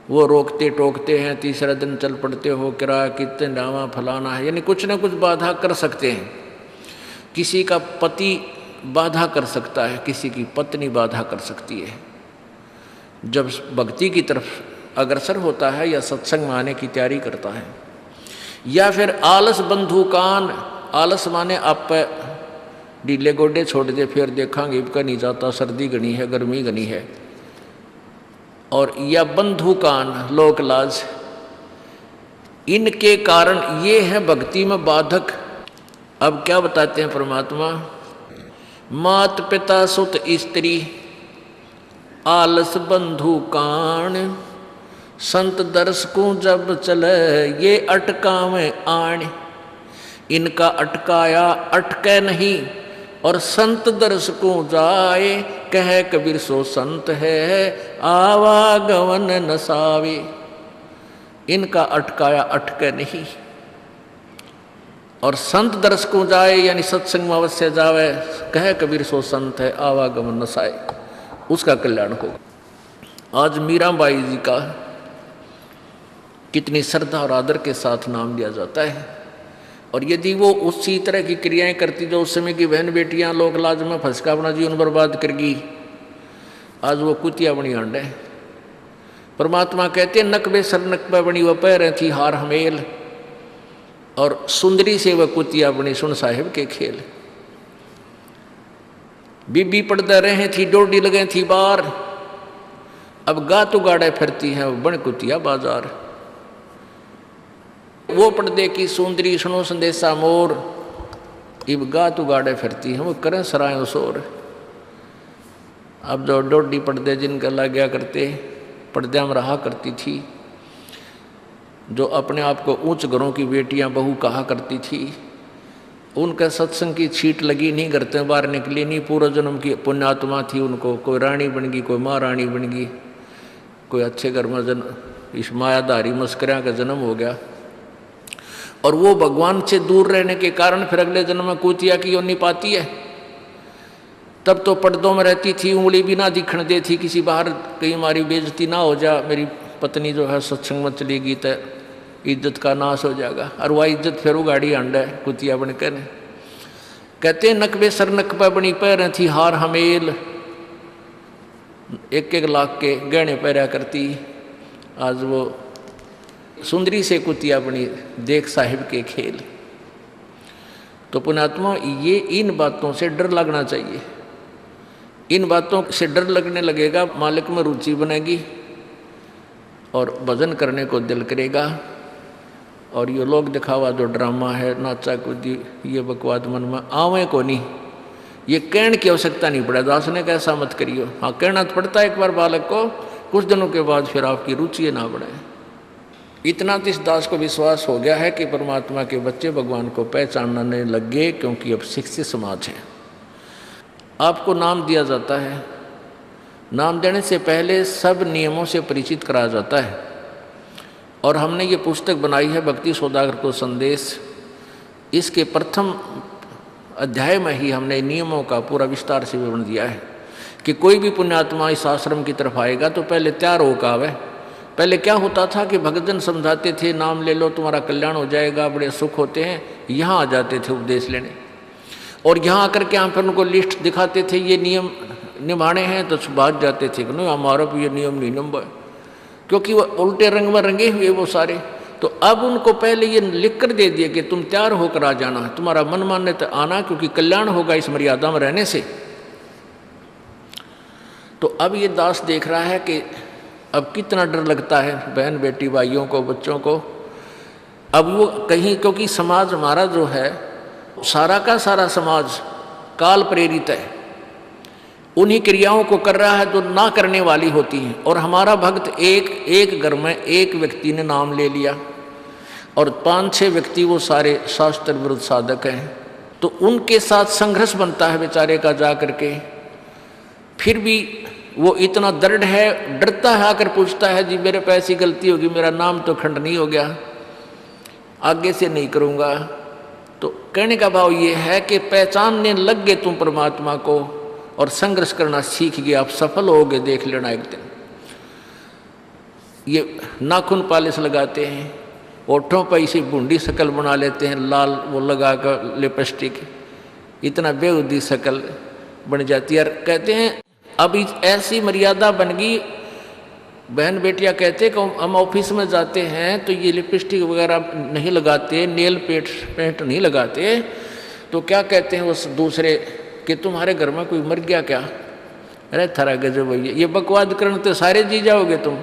वो रोकते टोकते हैं, तीसरा दिन चल पड़ते हो, किराया कितने डावा फलाना है, यानी कुछ ना कुछ बाधा कर सकते हैं। किसी का पति बाधा कर सकता है, किसी की पत्नी बाधा कर सकती है। जब भक्ति की तरफ अग्रसर होता है या सत्संग में आने की तैयारी करता है। या फिर आलस बंधु कान, आलस माने आप ढीले गोडे छोड़ दे, फिर देखांगे इबका नहीं जाता, सर्दी घनी है, गर्मी घनी है। और या बंधु कान, लोक लाज, इनके कारण ये है भक्ति में बाधक। अब क्या बताते हैं परमात्मा। मात पिता सुत स्त्री आलस बंधु कान, संत दर्श को जब चले ये अटकावे आण। इनका अटकाया अटके नहीं, और संत दर्श को जाए कह कबीर सो संत है आवागमन नसावे। इनका अटकाया अटके नहीं, और संत दर्श को जाए यानी सत्संग में अवश्य जावे, कह कबीर सो संत है आवागमन नसाए, उसका कल्याण होगा। आज मीराबाई जी का कितनी श्रद्धा और आदर के साथ नाम लिया जाता है। और यदि वो उसी तरह की क्रियाएं करती जो उस समय की बहन बेटियां लोक लाज में फंसका अपना जीवन बर्बाद करगी, आज वो कुतिया बनी आंडे। परमात्मा कहते हैं नकबे सर नकबे बनी वह पैर थी हार हमेल, और सुंदरी से वह कुतिया बनी सुन साहिब के खेल। बीबी पड़दा रहे थी डोडी लगे थी बार, अब गातु गाड़े फिरती है वो बन कुतिया बाजार। वो पर्दे की सुंदरी सुनो संदेशा मोर, इब गातु गाड़े फिरती है वो करें सरायों शोर। अब जो डोडी पर्दे जिनका लग गया करते, पर्दे में रहा करती थी, जो अपने आप को ऊंच घरों की बेटियां बहू कहा करती थी, उनका सत्संग की छीट लगी, नहीं करते बाहर निकली, नहीं पूर्व जन्म की पुण्यात्मा थी, उनको कोई रानी बन गई, कोई महारानी बन गई, कोई अच्छे घर में इस मायाधारी मस्करिया का जन्म हो गया। और वो भगवान से दूर रहने के कारण फिर अगले जन्म में कुतिया की योनि पाती है। तब तो पर्दों में रहती थी, उंगली भी ना दिखने दे थी, किसी बाहर कहीं हमारी बेइज्जती ना हो जा, मेरी पत्नी जो है सत्संग में चलेगी तो इज्जत का नाश हो जाएगा। और वह इज्जत फिर उगाड़ी आंडा है कुतिया बनकर। कहते नकबे सर नकबा बनी पैर थी हार हमेल, 1-1 लाख के गहने पहरा करती, आज वो सुंदरी से कुतिया बनी, देख साहिब के खेल। तो पुण्यात्मा ये इन बातों से डर लगना चाहिए। इन बातों से डर लगने लगेगा, मालिक में रुचि बनेगी और भजन करने को दिल करेगा। और ये लोग दिखावा जो ड्रामा है, नाचा कूदी, ये बकवाद मन में आवे को नहीं, ये कहने की आवश्यकता नहीं पड़े। दास ने कैसा मत करियो, हाँ कहना तो पड़ता है एक बार बालक को, कुछ दिनों के बाद फिर आपकी रुचि ना बढ़े। इतना तो इस दास को विश्वास हो गया है कि परमात्मा के बच्चे भगवान को पहचानने लग गए, क्योंकि अब शिक्षित समाज है। आपको नाम दिया जाता है, नाम देने से पहले सब नियमों से परिचित कराया जाता है। और हमने ये पुस्तक बनाई है भक्ति सौदागर को संदेश। इसके प्रथम अध्याय में ही हमने नियमों का पूरा विस्तार से विवरण दिया है कि कोई भी पुण्यात्मा इस आश्रम की तरफ आएगा तो पहले तैयार होकर आवे। पहले क्या होता था कि भक्तजन समझाते थे नाम ले लो तुम्हारा कल्याण हो जाएगा, बड़े सुख होते हैं, यहाँ आ जाते थे उपदेश लेने। और यहाँ आकर के यहाँ पर उनको लिस्ट दिखाते थे ये नियम निभाने हैं, तो भाग जाते थे कि नहीं हमारा भी ये नियम नहीं निभा, क्योंकि वो उल्टे रंग में रंगे हुए वो सारे। तो अब उनको पहले ये लिख कर दे दिया कि तुम तैयार होकर आ जाना, तुम्हारा मन मानने तो आना, क्योंकि कल्याण होगा इस मर्यादा में रहने से। तो अब ये दास देख रहा है कि अब कितना डर लगता है बहन बेटी भाइयों को, बच्चों को। अब वो कहीं, क्योंकि समाज हमारा जो है सारा का सारा समाज काल प्रेरित है, उन्हीं क्रियाओं को कर रहा है जो ना करने वाली होती हैं। और हमारा भक्त एक घर में एक व्यक्ति ने नाम ले लिया और 5-6 व्यक्ति वो सारे शास्त्र विरुद्ध साधक हैं, तो उनके साथ संघर्ष बनता है बेचारे का जा करके। फिर भी वो इतना दृढ़ है, डरता है, आकर पूछता है जी मेरे पे ऐसी गलती होगी, मेरा नाम तो खंडनीय हो गया, आगे से नहीं करूँगा। तो कहने का भाव ये है कि पहचानने लग गए तुम परमात्मा को और संघर्ष करना सीख गए, आप सफल होगे, देख लेना एक दिन। ये नाखून पालिश लगाते हैं, ओठों पर इसी बूंदी शक्ल बना लेते हैं, लाल वो लगा कर लिपस्टिक, इतना बेहुदी शक्ल बन जाती है। कहते हैं अब ऐसी मर्यादा बन गई, बहन बेटियां कहते कि हम ऑफिस में जाते हैं तो ये लिपस्टिक वगैरह नहीं लगाते, नेल पेंट नहीं लगाते, तो क्या कहते हैं उस दूसरे कि तुम्हारे घर में कोई मर गया क्या? अरे थारा गजब भैया, ये बकवाद करने तो सारे जी जाओगे तुम,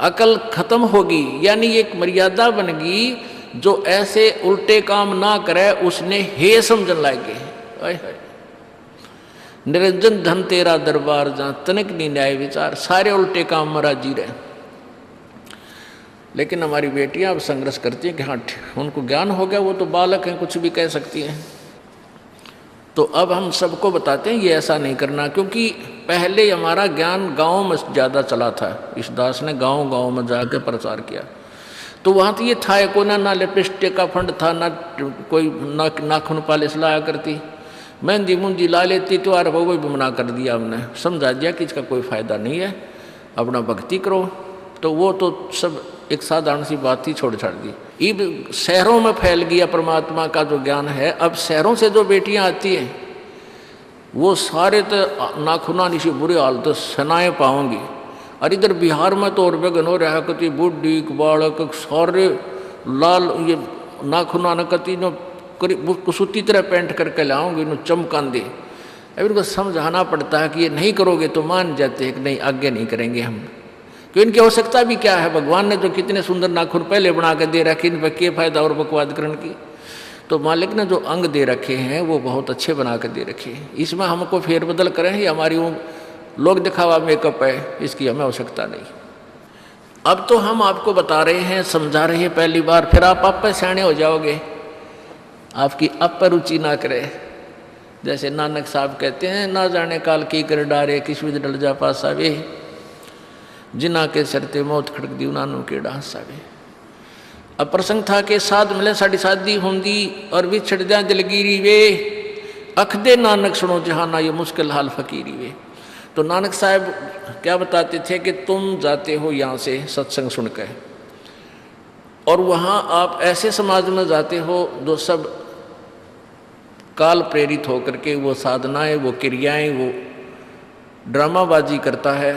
अकल खत्म होगी। यानी एक मर्यादा बन गई, जो ऐसे उल्टे काम ना करे उसने हे समझन लागे। निरंजन धन तेरा दरबार जहाँ तनिक नहीं न्याय विचार, सारे उल्टे काम में राजी रहे। लेकिन हमारी बेटियां अब संघर्ष करती हैं कि हाँ उनको ज्ञान हो गया, वो तो बालक हैं, कुछ भी कह सकती हैं। तो अब हम सबको बताते हैं ये ऐसा नहीं करना, क्योंकि पहले हमारा ज्ञान गांव में ज़्यादा चला था। इस दास ने गांव में जाकर प्रचार किया, तो वहाँ तो ये था को ना लिपस्टिक का फंड था, ना कोई नाखून पालिश लाया करती, मेहंदी मुंदी ला लेती, तो यार वो भी मना कर दिया हमने, समझा दिया कि इसका कोई फ़ायदा नहीं है, अपना भक्ति करो। तो वो तो सब एक साधारण सी बात ही छोड़ छाड़ दी। अब शहरों में फैल गया परमात्मा का जो ज्ञान है। अब शहरों से जो बेटियां आती हैं वो सारे तो नाखुना निशी बुरे हाल तो सनाए पाऊंगी। और इधर बिहार में तो और बेगन हो रहा कति बुढ़ी बालक सारे लाल ये नाखुना न कति नो कुसूती तरह पेंट करके लाऊंगी, नो चमकान दे। अब इनको समझाना पड़ता है कि ये नहीं करोगे तो मान जाते हैं कि नहीं आगे नहीं करेंगे हम, क्योंकि इनकी आवश्यकता भी क्या है। भगवान ने जो कितने सुंदर नाखून पहले बना के दे रखे, इन पर क्या फायदा और बकवादकरण की। तो मालिक ने जो अंग दे रखे हैं वो बहुत अच्छे बना के दे रखे हैं, इसमें हमको फेरबदल करें, ये हमारी वो लोग दिखावा मेकअप है, इसकी हमें आवश्यकता नहीं। अब तो हम आपको बता रहे हैं, समझा रहे हैं पहली बार, फिर आप पे सियाने हो जाओगे, आपकी अब पर रुचि ना करे। जैसे नानक साहब कहते हैं, ना जाने काल की कर डारे किस विध डल जा पासा वे, जिना के सरते मौत खड़क दी नानू के डांसा वे। अब प्रसंग था कि साध मिले साड़ी शादी होंगी और भी छड़ जा दिलगिरी वे, अख दे नानक सुनो जहाना ये मुश्किल हाल फकीरी वे। तो नानक साहब क्या बताते थे कि तुम जाते हो यहाँ से सत्संग सुनकर, और वहाँ आप ऐसे समाज में जाते हो जो सब काल प्रेरित होकर के वो साधनाएं, वो क्रियाएं, वो ड्रामाबाजी करता है,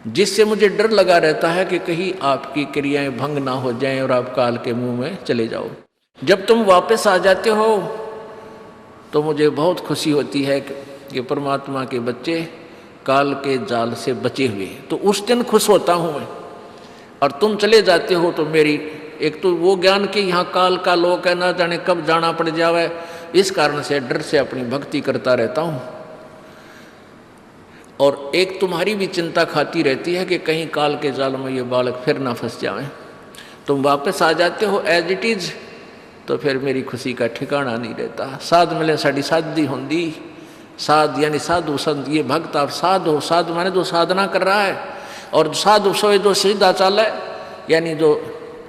जिससे मुझे डर लगा रहता है कि कहीं आपकी क्रियाएं भंग ना हो जाएं और आप काल के मुंह में चले जाओ। जब तुम वापस आ जाते हो तो मुझे बहुत खुशी होती है कि परमात्मा के बच्चे काल के जाल से बचे हुए, तो उस दिन खुश होता हूँ मैं। और तुम चले जाते हो तो मेरी एक तो वो ज्ञान कि यहाँ काल का लोक है, ना जाने कब जाना पड़ जावे, इस कारण से डर से अपनी भक्ति करता रहता हूँ। और एक तुम्हारी भी चिंता खाती रहती है कि कहीं काल के जाल में ये बालक फिर ना फंस जाएं। तुम वापस आ जाते हो एज इट इज, तो फिर मेरी खुशी का ठिकाना नहीं रहता। साध मिले साड़ी साधी होंदी, साध यानी साधु संत, ये भक्त आप साध हो। साध माने जो साधना कर रहा है, और साधु सोए जो सीधा चाल है, यानी जो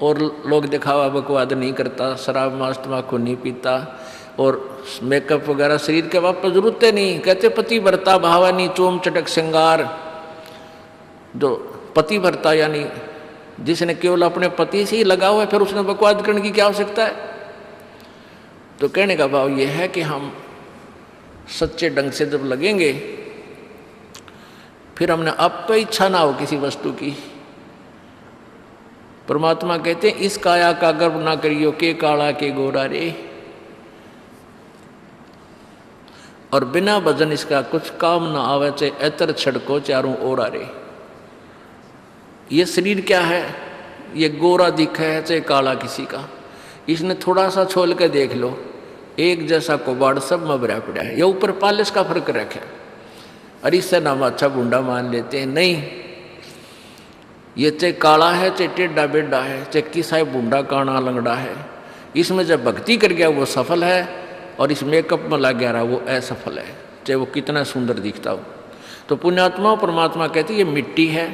और लोग दिखावा बकवाद नहीं करता, शराब मांस तम्बाकू नहीं पीता, और मेकअप वगैरह शरीर के वापस जरूरत नहीं। कहते पति भरता भावानी चोम चटक श्रृंगार। जो पति भरता यानी जिसने केवल अपने पति से ही लगा हुआ है, फिर उसने बकवाद करने की क्या आवश्यकता है। तो कहने का भाव यह है कि हम सच्चे ढंग से जब लगेंगे, फिर हमने अब तो इच्छा ना हो किसी वस्तु की। परमात्मा कहते हैं इस काया का गर्व ना करियो, के काला के गोरा रे, और बिना भजन इसका कुछ काम ना आवे, चाहे एतर छड़को चारों ओरा रे। ये शरीर क्या है, ये गोरा दिखा है चाहे काला किसी का, इसने थोड़ा सा छोल के देख लो, एक जैसा कुबाड़ सब में भरा पड़ा है। ये ऊपर पालिश का फर्क रखे, अरे इससे नाम अच्छा बूंदा मान लेते हैं। नहीं, ये चाहे काला है चाहे टेढ़ा बेढ़ा है, चाहे किसा बूंदा काना लंगड़ा है, इसमें जब भक्ति कर गया वो सफल है, और इस मेकअप में लग गया रहा वो असफल है, चाहे वो कितना सुंदर दिखता हो। तो पुण्यात्मा परमात्मा कहते ये मिट्टी है,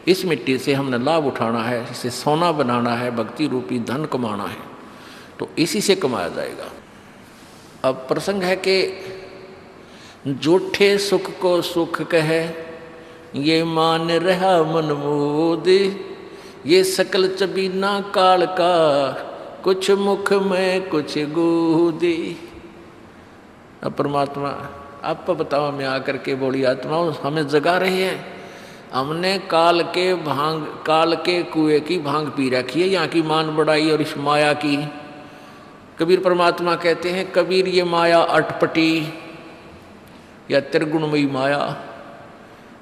इस मिट्टी से हमने लाभ उठाना है, इसे सोना बनाना है, भक्ति रूपी धन कमाना है, तो इसी से कमाया जाएगा। अब प्रसंग है कि जूठे सुख को सुख कहे, ये मान रहा मन मोद, ये सकल चबीना काल का, कुछ मुख में कुछ गोदी। अब परमात्मा आप बताओ, मैं आकर के बोली आत्माओं हमें जगा रही है। हमने काल के कुएं की भांग पी रखी है, यहाँ की मान बढ़ाई और इस माया की। कबीर परमात्मा कहते हैं, कबीर ये माया अटपटी या त्रिगुणमयी माया,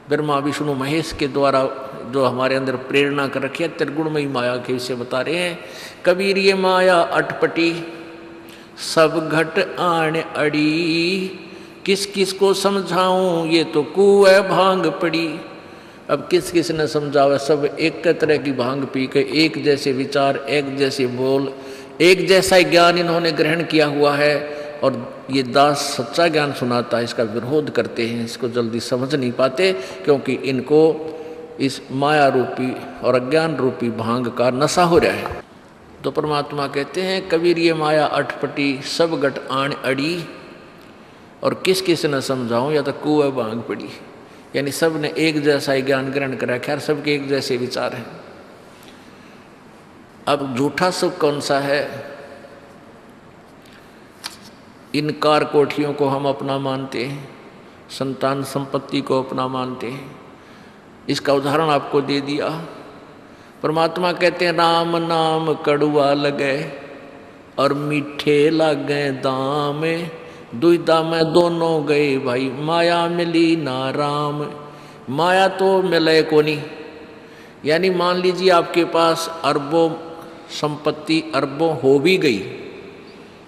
ब्रह्मा विष्णु महेश के द्वारा जो हमारे अंदर प्रेरणा कर रखी है, त्रिगुणमयी माया के विषय बता रहे हैं। कबीर ये माया अटपटी, सब घट आण अड़ी, किस किस को समझाऊं, ये तो कुएं भांग पड़ी। अब किस किस ने समझावा, सब एक तरह की भांग पी के एक जैसे विचार, एक जैसे बोल, एक जैसा ज्ञान इन्होंने ग्रहण किया हुआ है, और ये दास सच्चा ज्ञान सुनाता है, इसका विरोध करते हैं, इसको जल्दी समझ नहीं पाते, क्योंकि इनको इस माया रूपी और अज्ञान रूपी भांग का नशा हो रहा है। तो परमात्मा कहते हैं, कबीर ये माया अटपटी, सब घट आण अड़ी, और किस किस न समझाऊं, या तो कुएं भांग पड़ी, यानी सब ने एक जैसा ही ज्ञान ग्रहण कर रखा है, सबके एक जैसे विचार हैं। अब झूठा सुख कौन सा है? इन कार कोठियों को हम अपना मानते हैं, संतान संपत्ति को अपना मानते हैं। इसका उदाहरण आपको दे दिया। परमात्मा कहते हैं, राम नाम कड़ुआ लगे और मीठे लागे दाम, दुविधा में दोनों गए भाई, माया मिली ना राम। माया तो मिले को नहीं, यानी मान लीजिए आपके पास अरबों संपत्ति अरबों हो भी गई,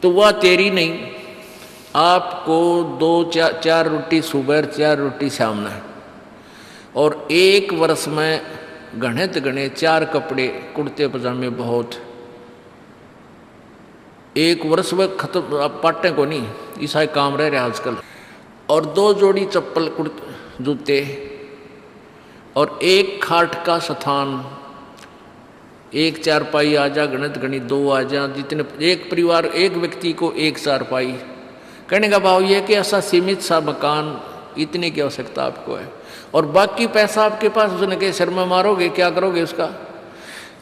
तो वह तेरी नहीं। आपको 2-4 रोटी सुबह 4 रोटी शाम है, और एक वर्ष में गणित गणे 4 कपड़े कुर्ते पजामे बहुत, एक वर्ष में खत्म। आप पाटे को नहीं, ऐसा काम रह रहा आजकल। और 2 जोड़ी चप्पल कुर्ते जूते, और एक खाट का स्थान, एक चारपाई आ जा, गणित गणित 2 आ जा, जितने एक परिवार एक व्यक्ति को एक चारपाई। कहने का भाव यह है कि ऐसा सीमित सा मकान, इतने की आवश्यकता आपको है, और बाकी पैसा आपके पास, उसने के सिर में मारोगे, क्या करोगे उसका?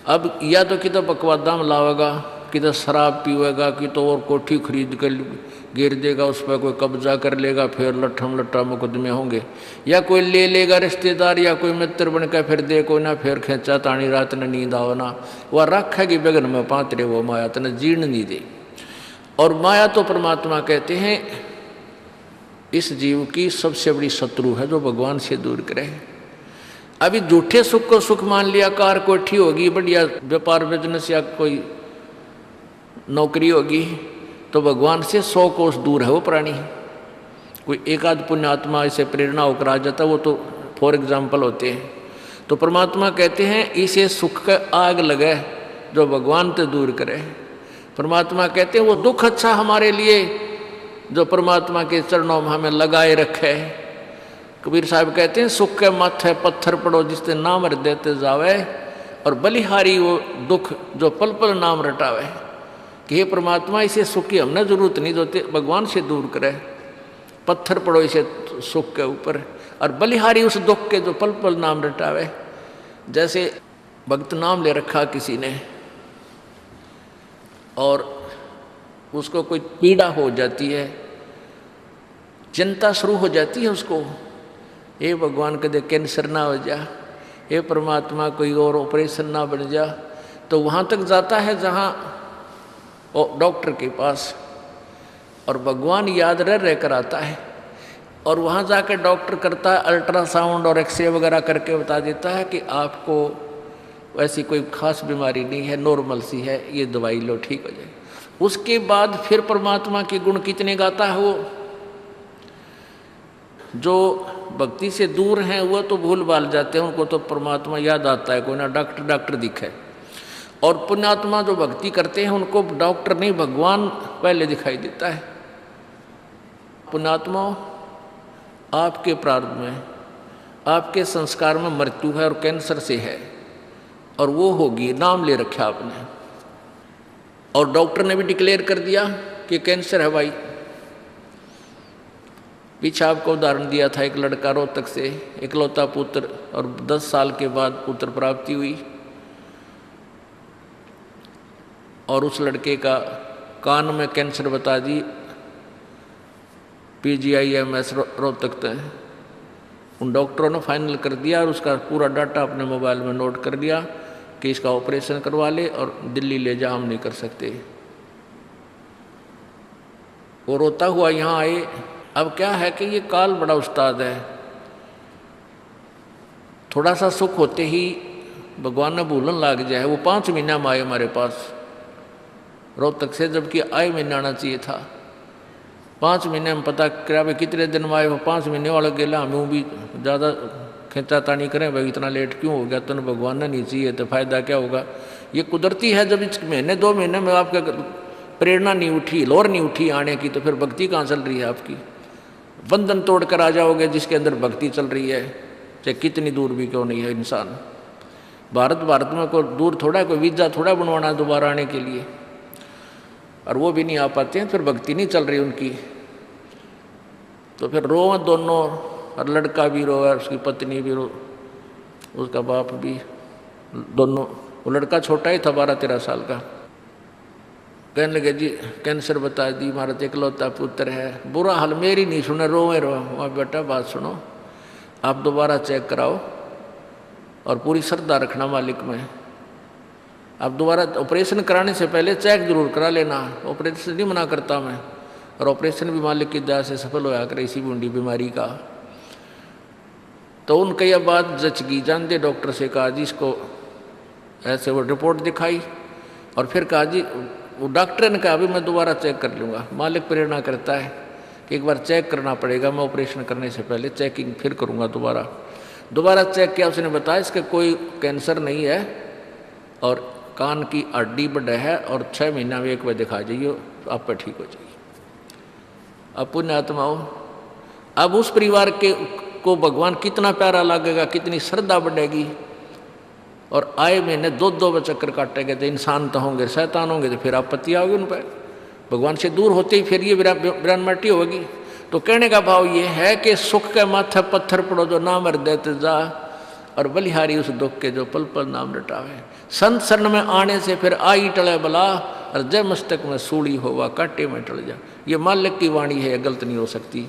अब या तो कि तो बकवादा में लावेगा, कि तो शराब पीवेगा, कि तो और कोठी खरीद कर गिर देगा, उस पर कोई कब्जा कर लेगा, फिर लट्ठम लट्ठा मुकदमे होंगे, या कोई ले लेगा रिश्तेदार, या कोई मित्र बन कर फिर दे कोई ना, फिर खेचा तानी रात ने नींद आवना, वह रखेगी बेगन में पात्रे, वो माया तने जीर्ण नहीं दे। और माया तो परमात्मा कहते हैं इस जीव की सबसे बड़ी शत्रु है, जो भगवान से दूर करे। अभी झूठे सुख को सुख मान लिया, कार कोठी होगी, बढ़िया व्यापार बिजनेस या कोई नौकरी होगी, तो भगवान से 100 कोस दूर है वो प्राणी। कोई एक आध पुण्यात्मा ऐसे प्रेरणा होकर आ जाता, वो तो फॉर एग्जाम्पल होते हैं। तो परमात्मा कहते हैं इसे सुख का आग लगे जो भगवान से दूर करे। परमात्मा कहते हैं वो दुख अच्छा हमारे लिए जो परमात्मा के चरणों में हमें लगाए रखे। कबीर साहब कहते हैं सुख के माथे पत्थर पड़ो जिससे नाम देते जावे, और बलिहारी वो दुख जो पल पल नाम रटावे। कि हे परमात्मा इसे सुख की हमने जरूरत नहीं, जो भगवान से दूर करे। पत्थर पड़ो इसे सुख के ऊपर, और बलिहारी उस दुख के जो पल पल नाम रटावे। जैसे भक्त नाम ले रखा किसी ने और उसको कोई पीड़ा हो जाती है, चिंता शुरू हो जाती है उसको, हे भगवान कदे कैंसर ना हो जा, हे परमात्मा कोई और ऑपरेशन ना बन जा। तो वहाँ तक जाता है जहाँ डॉक्टर के पास, और भगवान याद रह कर आता है। और वहाँ जाकर डॉक्टर करता है अल्ट्रासाउंड और एक्सरे वगैरह करके बता देता है कि आपको वैसी कोई खास बीमारी नहीं है, नॉर्मल सी है, ये दवाई लो ठीक हो जाए। उसके बाद फिर परमात्मा के गुण कितने गाता है वो। जो भक्ति से दूर हैं वो तो भूल भाल जाते हैं, उनको तो परमात्मा याद आता है, कोई ना डॉक्टर दिखे। और पुण्यात्मा जो भक्ति करते हैं उनको डॉक्टर नहीं भगवान पहले दिखाई देता है। पुण्यात्मा आपके प्रारब्ध में, आपके संस्कार में मृत्यु है और कैंसर से है, और वो होगी, नाम ले रखा आपने, और डॉक्टर ने भी डिक्लेयर कर दिया कि कैंसर है भाई। पीछे आपको उदाहरण दिया था, एक लड़का रोहतक से, इकलौता पुत्र, और 10 साल के बाद पुत्र प्राप्ति हुई, और उस लड़के का कान में कैंसर बता दी, PGIMS रोहतक तक। उन डॉक्टरों ने फाइनल कर दिया और उसका पूरा डाटा अपने मोबाइल में नोट कर दिया कि इसका ऑपरेशन करवा ले और दिल्ली ले जा, हम नहीं कर सकते। वो रोता हुआ यहाँ आए। अब क्या है कि ये काल बड़ा उस्ताद है, थोड़ा सा सुख होते ही भगवान ने भूलन लाग जाए। वो 5 महीना में आए हमारे पास रोहतक से, जबकि आए महीना आना चाहिए था। 5 महीने में पता करा भाई कितने दिन में आए, वो 5 महीने वाला गेला। हमें भी ज़्यादा खींचा तानी करें भाई इतना लेट क्यों हो गया, तो भगवान ने नहीं चाहिए तो फायदा क्या होगा। ये कुदरती है, जब इस महीने 2 महीने में आपका प्रेरणा नहीं उठी, लोर नहीं उठी आने की, तो फिर भक्ति कहाँ चल रही है आपकी। बंधन तोड़ कर आ जाओगे जिसके अंदर भक्ति चल रही है, चाहे कितनी दूर भी क्यों नहीं है इंसान। भारत में कोई दूर थोड़ा, कोई वीज़ा थोड़ा बनवाना दोबारा आने के लिए, और वो भी नहीं आ पाते हैं, फिर भक्ति नहीं चल रही उनकी। तो फिर रोए दोनों, और लड़का भी रोए, उसकी पत्नी भी रो, उसका बाप भी, दोनों। वो लड़का छोटा ही था, 12-13 साल का। कहने लगे जी कैंसर बता दी, हमारा तो इकलौता पुत्र है। बुरा हाल मेरी नहीं सुने, रोए वहाँ बेटा बात सुनो, आप दोबारा चेक कराओ और पूरी श्रद्धा रखना मालिक में। आप दोबारा ऑपरेशन कराने से पहले चेक जरूर करा लेना, ऑपरेशन नहीं मना करता मैं, और ऑपरेशन भी मालिक की दया से सफल होया करे इसी बूंदी बीमारी का। तो उनका यह बात जच गई, जानते डॉक्टर से कहा जी इसको ऐसे, वो रिपोर्ट दिखाई, और फिर कहा जी, वो डॉक्टर ने कहा अभी मैं दोबारा चेक कर लूँगा। मालिक प्रेरणा करता है कि एक बार चेक करना पड़ेगा, मैं ऑपरेशन करने से पहले चेकिंग फिर करूँगा। दोबारा चेक किया, उसने बताया इसका कोई कैंसर नहीं है, और कान की हड्डी बढ़ है, और 6 महीना में एक बार दिखा जाइए, आप पर ठीक हो जाइए। अब पुण्यात्माओं, अब उस परिवार के को भगवान कितना प्यारा लगेगा, कितनी श्रद्धा बढ़ेगी। और आए महीने 2 चक्कर काटेंगे, तो इंसान तो होंगे, शैतान होंगे, तो फिर आपत्ति आओगे उन पर। भगवान से दूर होते ही फिर ये विरानमटी होगी। तो कहने का भाव ये है कि सुख के माथे पत्थर पड़ो जो नाम हृदय ते जा, और बलिहारी उस दुख के जो पल पल नाम रटावे। संत शरण में आने से फिर आई टले बला, और जय मस्तक में सूड़ी होवा कांटे में टल जा। ये मालिक की वाणी है, गलत नहीं हो सकती।